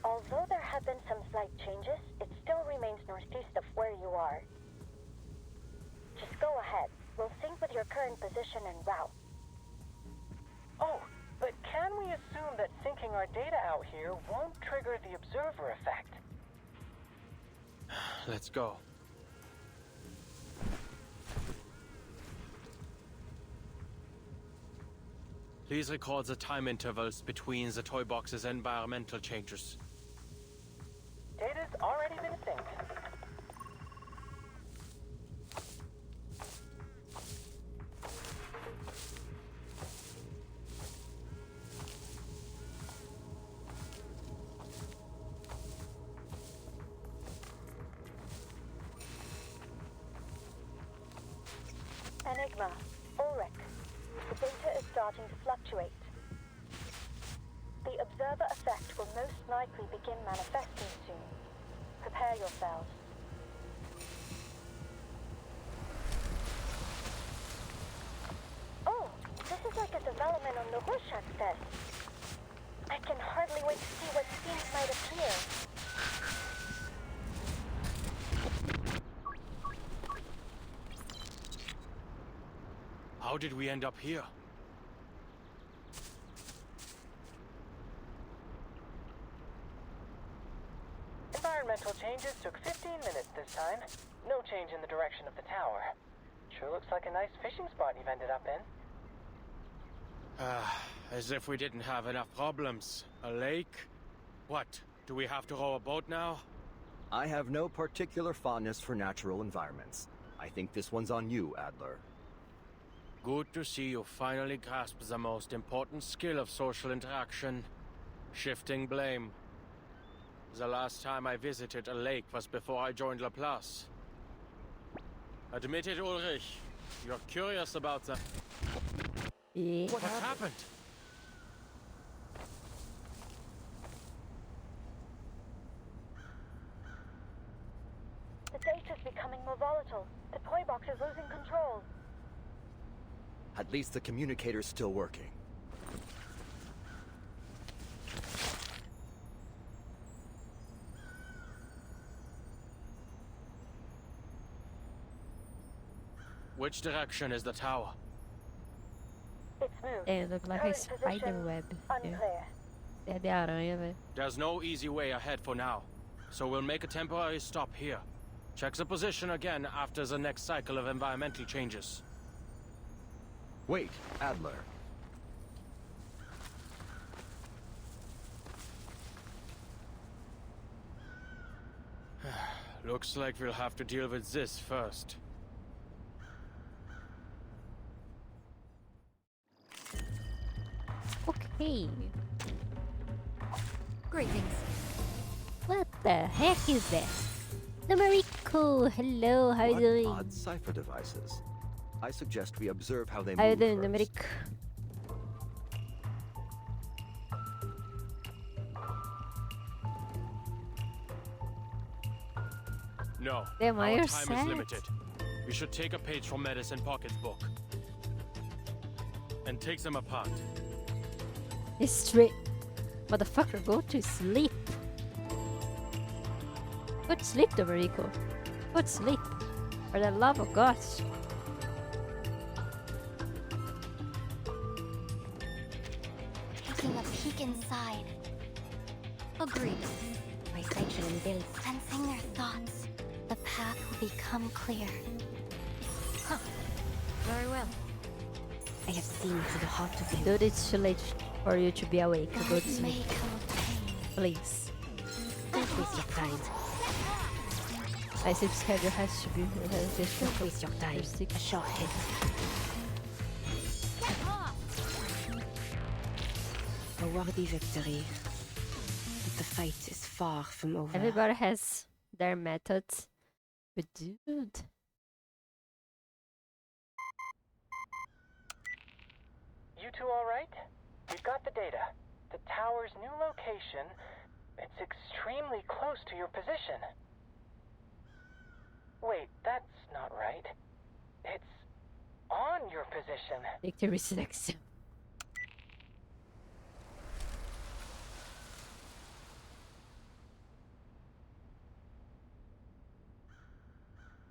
[SPEAKER 18] Although there have been some slight changes, it still remains northeast of where you are. Just go ahead. We'll sync with your current position and route.
[SPEAKER 20] Oh, but can we assume that syncing our data out here won't trigger the observer effect?
[SPEAKER 7] Let's go. Please record the time intervals between the toy box's environmental changes.
[SPEAKER 20] Data's already been synced.
[SPEAKER 18] Enigma, Ulrich. The data is starting to fluctuate. The observer effect will most likely begin manifesting soon. Prepare yourselves. Oh, this is like a development on the Rorschach test. I can hardly wait to see what scenes might appear.
[SPEAKER 7] How did we end up here?
[SPEAKER 20] Environmental changes took 15 minutes this time. No change in the direction of the tower. Sure looks like a nice fishing spot you've ended up in.
[SPEAKER 7] As if we didn't have enough problems. A lake? What? Do we have to row a boat now?
[SPEAKER 14] I have no particular fondness for natural environments. I think this one's on you, Adler.
[SPEAKER 7] Good to see you finally grasp the most important skill of social interaction. Shifting blame. The last time I visited a lake was before I joined Laplace. Admit it, Ulrich. You're curious about the...
[SPEAKER 1] Yeah.
[SPEAKER 7] What happened?
[SPEAKER 18] The data's becoming more volatile. The toy box is losing control.
[SPEAKER 14] At least the communicator's still working.
[SPEAKER 7] Which direction is the tower?
[SPEAKER 18] It's moved.
[SPEAKER 1] É, look like a
[SPEAKER 18] Current
[SPEAKER 1] spider
[SPEAKER 18] position,
[SPEAKER 1] web.
[SPEAKER 18] unclear.
[SPEAKER 1] É de aranha, velho.
[SPEAKER 7] There's no easy way ahead for now, so we'll make a temporary stop here. Check the position again after the next cycle of environmental changes.
[SPEAKER 14] Wait, Adler.
[SPEAKER 7] Looks like we'll have to deal with this first.
[SPEAKER 1] Okay.
[SPEAKER 19] Greetings.
[SPEAKER 1] What the heck is that? Numerico, hello, how you
[SPEAKER 14] What
[SPEAKER 1] doing?
[SPEAKER 14] odd cipher devices? I suggest we observe how they
[SPEAKER 1] How you
[SPEAKER 14] move
[SPEAKER 1] doing,
[SPEAKER 14] first.
[SPEAKER 1] Numeric?
[SPEAKER 7] No,
[SPEAKER 1] Damn,
[SPEAKER 7] our
[SPEAKER 1] are you
[SPEAKER 7] time
[SPEAKER 1] sad?
[SPEAKER 7] is limited. We should take a page from Medicine Pocket's book and take them apart.
[SPEAKER 1] It's straight. Motherfucker, go to sleep. Go to sleep, Numerico. Go to sleep. For the love of God.
[SPEAKER 19] Taking a peek inside. Agreed. My section in build. Sensing their thoughts. The path will become clear. Huh. Very well. I have seen to the heart of you.
[SPEAKER 1] Dude, it's too late for you to be awake. Go to
[SPEAKER 19] God may
[SPEAKER 1] sleep.
[SPEAKER 19] come with pain.
[SPEAKER 1] Please.
[SPEAKER 19] Don't waste your time.
[SPEAKER 1] I see schedule has to be
[SPEAKER 19] Don't waste your time. A short hit. A worthy victory. But the fight is far from over.
[SPEAKER 1] Everybody has their methods. But dude.
[SPEAKER 20] You two all right? We've got the data. The tower's new location, it's extremely close to your position. Wait, that's not right. It's on your position.
[SPEAKER 1] Victory selection.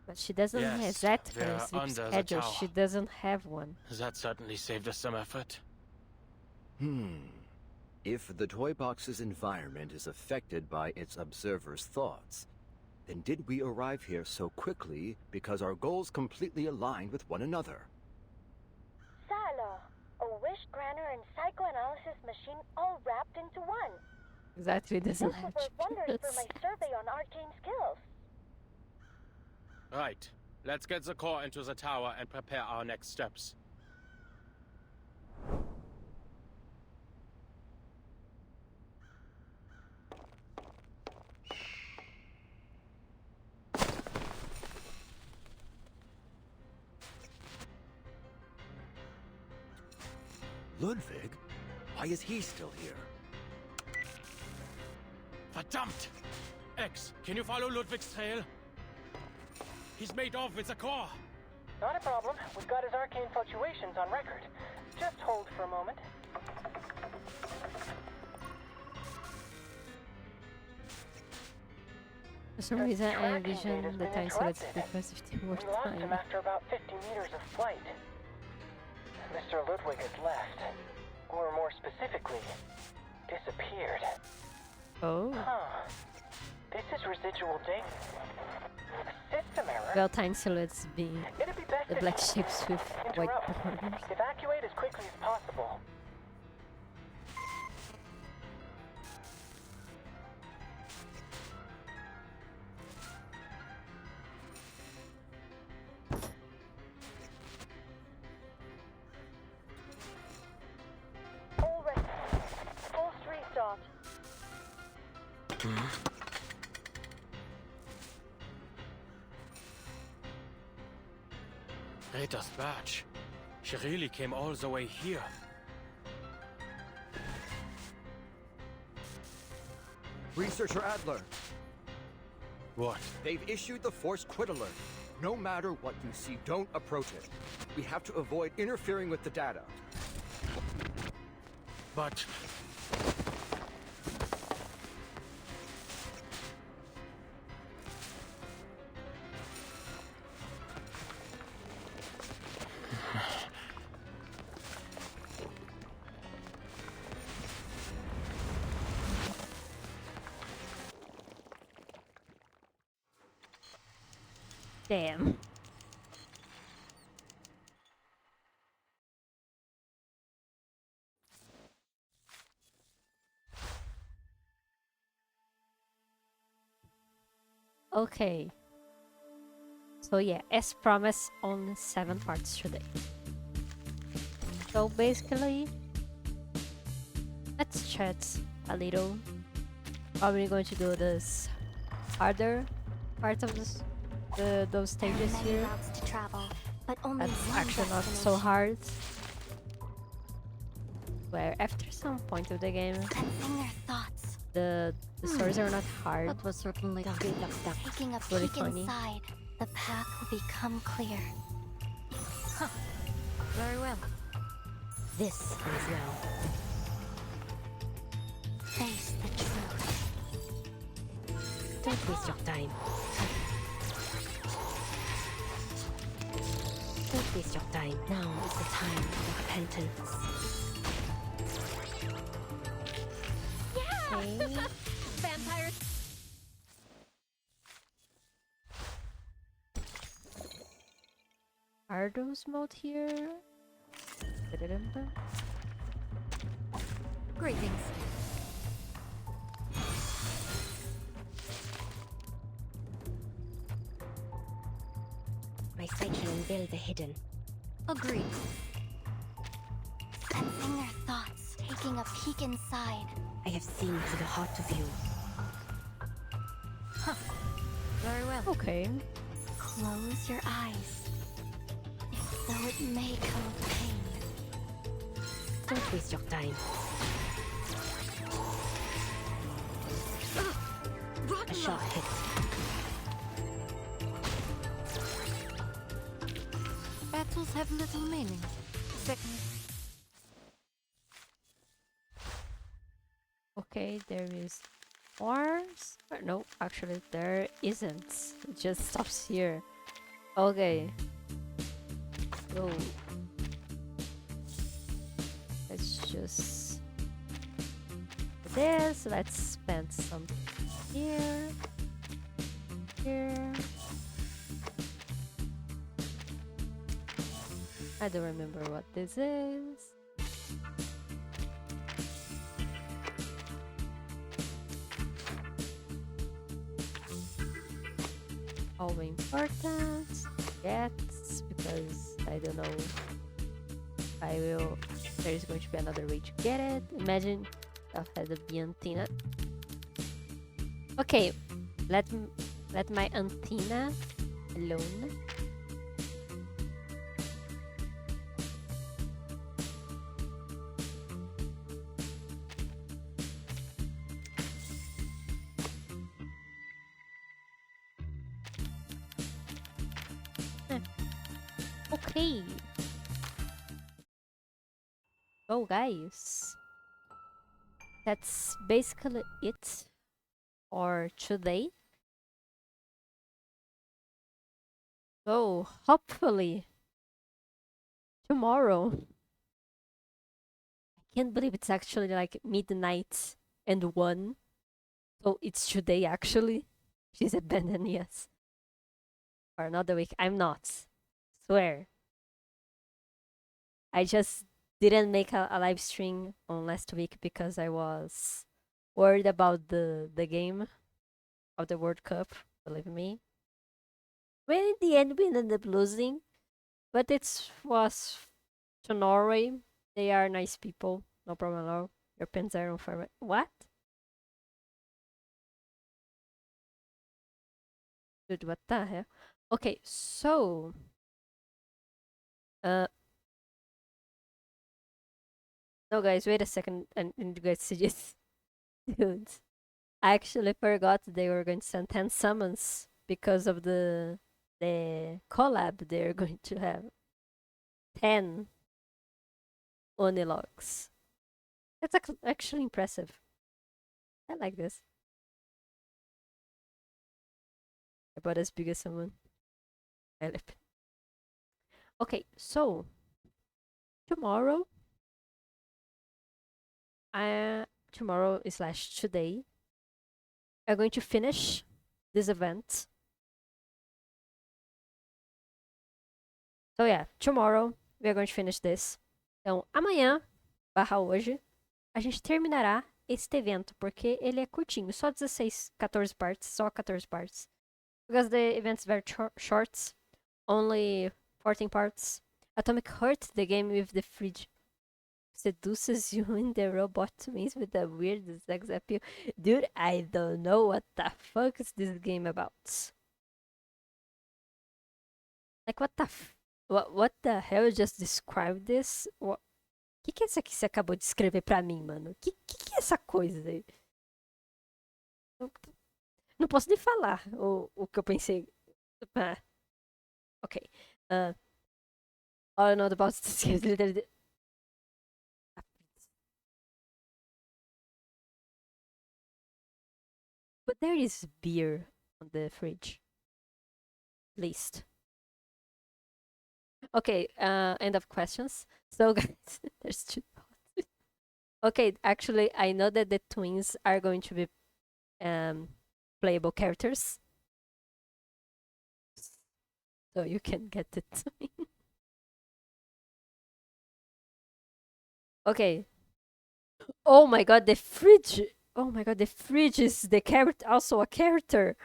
[SPEAKER 1] But she doesn't have
[SPEAKER 7] Yes,
[SPEAKER 1] that for
[SPEAKER 7] they're
[SPEAKER 1] a sleep
[SPEAKER 7] under the
[SPEAKER 1] schedule.
[SPEAKER 7] tower.
[SPEAKER 1] She doesn't have one.
[SPEAKER 7] That certainly saved us some effort.
[SPEAKER 14] If the toy box's environment is affected by its observer's thoughts, then did we arrive here so quickly because our goals completely aligned with one another?
[SPEAKER 18] Ça alors, a wish Granner, and psychoanalysis machine all wrapped into one.
[SPEAKER 1] Exactly, this
[SPEAKER 18] This will work wonders for my survey on arcane skills.
[SPEAKER 7] Right. Let's get the core into the tower and prepare our next steps.
[SPEAKER 14] Ludwig? Why is he still here?
[SPEAKER 7] Verdammt! X, can you follow Ludwig's trail? He's made off with the core.
[SPEAKER 20] Not a problem. We've got his arcane fluctuations on record. Just hold for a moment.
[SPEAKER 1] For some reason, I envision the time so let's because 50 more
[SPEAKER 20] We lost him
[SPEAKER 1] time.
[SPEAKER 20] after about 50 meters of flight. Mr. Ludwig has left. Or more specifically, disappeared.
[SPEAKER 1] Oh.
[SPEAKER 20] Huh. This is residual data. A system error?
[SPEAKER 1] Well, tiny silhouettes being
[SPEAKER 20] It'd be best
[SPEAKER 1] the
[SPEAKER 20] if
[SPEAKER 1] black
[SPEAKER 20] you
[SPEAKER 1] shapes with white
[SPEAKER 20] interrupt.
[SPEAKER 1] borders.
[SPEAKER 20] Evacuate as quickly as possible.
[SPEAKER 18] All ready. Forced restart.
[SPEAKER 7] Rita's badge. She really came all the way here.
[SPEAKER 14] Researcher Adler,
[SPEAKER 7] What?
[SPEAKER 14] they've issued the forced quit alert. No matter what you see, don't approach it. We have to avoid interfering with the data.
[SPEAKER 7] But...
[SPEAKER 1] Damn. Okay. So yeah, as promised, on 7 parts today. So basically, let's chat a little. Probably going to do this harder part of this, those stages
[SPEAKER 19] Many
[SPEAKER 1] here.
[SPEAKER 19] routes to travel, but only
[SPEAKER 1] That's
[SPEAKER 19] one
[SPEAKER 1] actually not so
[SPEAKER 19] destination.
[SPEAKER 1] hard. Where after some point of the game,
[SPEAKER 19] Sensing their thoughts.
[SPEAKER 1] the stories are not hard.
[SPEAKER 3] That was certainly good stuff.
[SPEAKER 19] Taking a
[SPEAKER 1] Really
[SPEAKER 19] peek
[SPEAKER 1] funny.
[SPEAKER 19] inside, the path will become clear.
[SPEAKER 3] Very well.
[SPEAKER 19] This is now. Face the truth.
[SPEAKER 3] Don't waste your time. Don't waste your time. Now is the time of repentance.
[SPEAKER 1] Okay.
[SPEAKER 6] Vampires.
[SPEAKER 1] Ardos mode here. Da-da-dum-dum.
[SPEAKER 3] Greetings. My psyche will build the hidden. Agreed.
[SPEAKER 19] Sensing their thoughts, taking a peek inside.
[SPEAKER 3] I have seen to the heart of you. Very well.
[SPEAKER 1] Okay.
[SPEAKER 19] Close your eyes. Though it may come with pain.
[SPEAKER 3] Don't waste your time. A shot hit. Battles have little meaning.
[SPEAKER 1] Okay, there is Mars. No, actually there isn't. It just stops here. Okay. So let's just do this. Let's spend some here. Here. I don't remember what this is. How important yet, because I don't know if there is going to be another way to get it. Imagine that had a bee antenna. Okay, let my antenna alone. Okay. So guys, that's basically it for today. So hopefully tomorrow. I can't believe it's actually like midnight and 1. So it's today actually. She's abandoning us for another week. I'm not. Swear. I just didn't make a live stream on last week because I was worried about the game of the World Cup, believe me. Well, in the end, we ended up losing, but it was to Norway. They are nice people, no problem at all. Your pens are on fire. What? Dude, what the hell? Okay, so uh no guys, wait a second and you guys see this. Dude. I actually forgot they were going to send 10 summons because of the collab they're going to have. 10 Onilogs. That's actually impressive. I like this. About as big as someone. Okay, so tomorrow, tomorrow slash today, I'm going to finish this event. So yeah, tomorrow we are going to finish this. Então, amanhã, barra hoje, a gente terminará este evento, porque ele é curtinho, só 16, 14 partes, só 14 partes. Because the event's very short, only 14 parts. Atomic Heart, the game with the fridge, seduces you in the robot means with a weird sex appeal. Dude, I don't know what the fuck is this game about. Like, what the hell you just described this? O que é isso aqui que você acabou de escrever pra mim, mano? Que é essa coisa aí? Não posso nem falar o que eu pensei. Ah, ok. All I know about this game is literally... But there is beer on the fridge. At least. Okay, end of questions. So guys, there's 2 Okay, actually, I know that the twins are going to be playable characters. So you can get the twin. Okay. Oh my god, the fridge! Oh my god, the fridge is the character, also a character.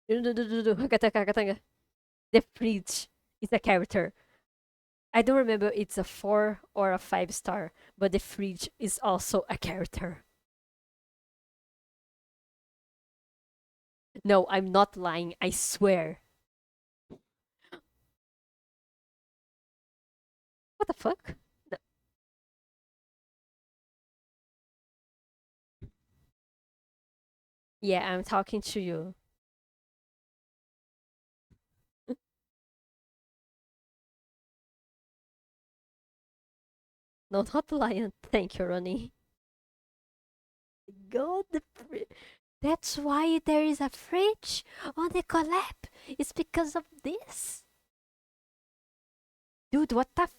[SPEAKER 1] The fridge is a character. I don't remember it's a 4 or a 5 star, but the fridge is also a character. No, I'm not lying, I swear. What the fuck? No. Yeah, I'm talking to you. No, not lion. Thank you, Ronnie. God, that's why there is a fridge on the collab. It's because of this. Dude, what the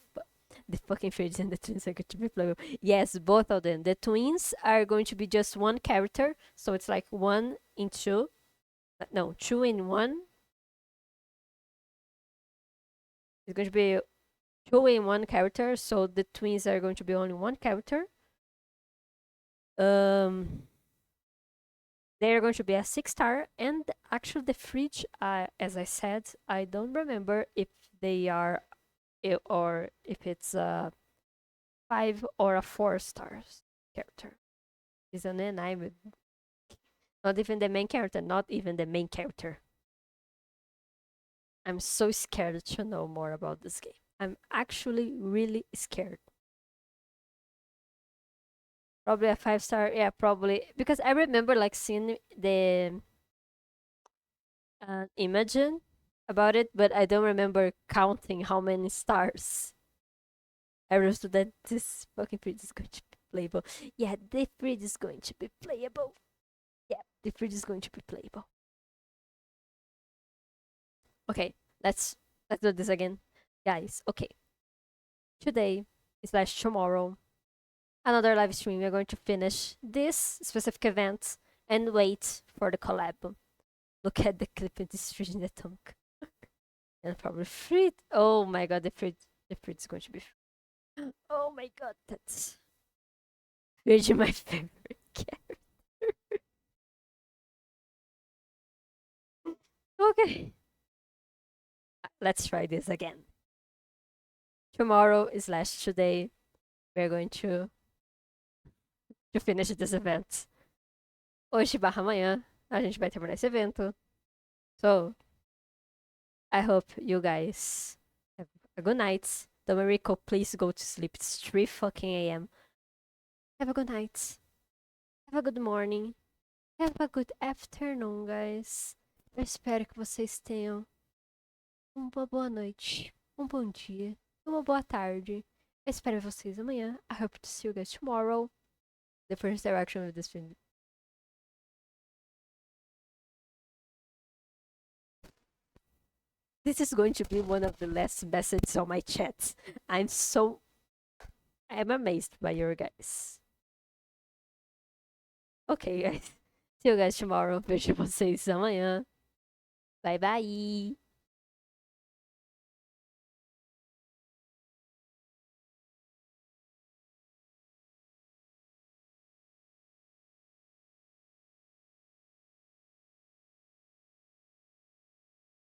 [SPEAKER 1] the fucking fridge and the twins are going to be playable. Yes, both of them. The twins are going to be just one character, so it's like 1 in 2. No, 2 in 1. It's going to be 2 in 1 character, so the twins are going to be only 1 character. They're going to be a 6-star, and actually the fridge, as I said, I don't remember if they are, or if it's a 5 or a 4 stars character. Isn't it? I'm not even the main character, not even the main character. I'm so scared to know more about this game. I'm actually really scared. Probably a 5-star, yeah, probably. Because I remember like seeing the image about it, but I don't remember counting how many stars. I understood that this fucking fridge is going to be playable. Yeah, the fridge is going to be playable. Yeah, the fridge is going to be playable. Okay, let's do this again. Guys, okay. Today / tomorrow, another live stream. We're going to finish this specific event and wait for the collab. Look at the clip in this fridge in the tank. And probably fruit. Oh my god, the fruit is going to be. Oh my god, that's really my favorite character. Okay, let's try this again. Tomorrow / today, we're going to finish this event. Hoje / amanhã, a gente vai terminar esse evento. So, I hope you guys have a good night. Domerico, please go to sleep. It's 3 fucking a.m. Have a good night. Have a good morning. Have a good afternoon, guys. Eu espero que vocês tenham uma boa noite, um bom dia, uma boa tarde. Eu espero vocês amanhã. I hope to see you guys tomorrow. The first interaction with this film. This is going to be one of the last messages on my chat. I'm amazed by your guys. Okay, guys. See you guys tomorrow. Vejo vocês amanhã. Bye bye.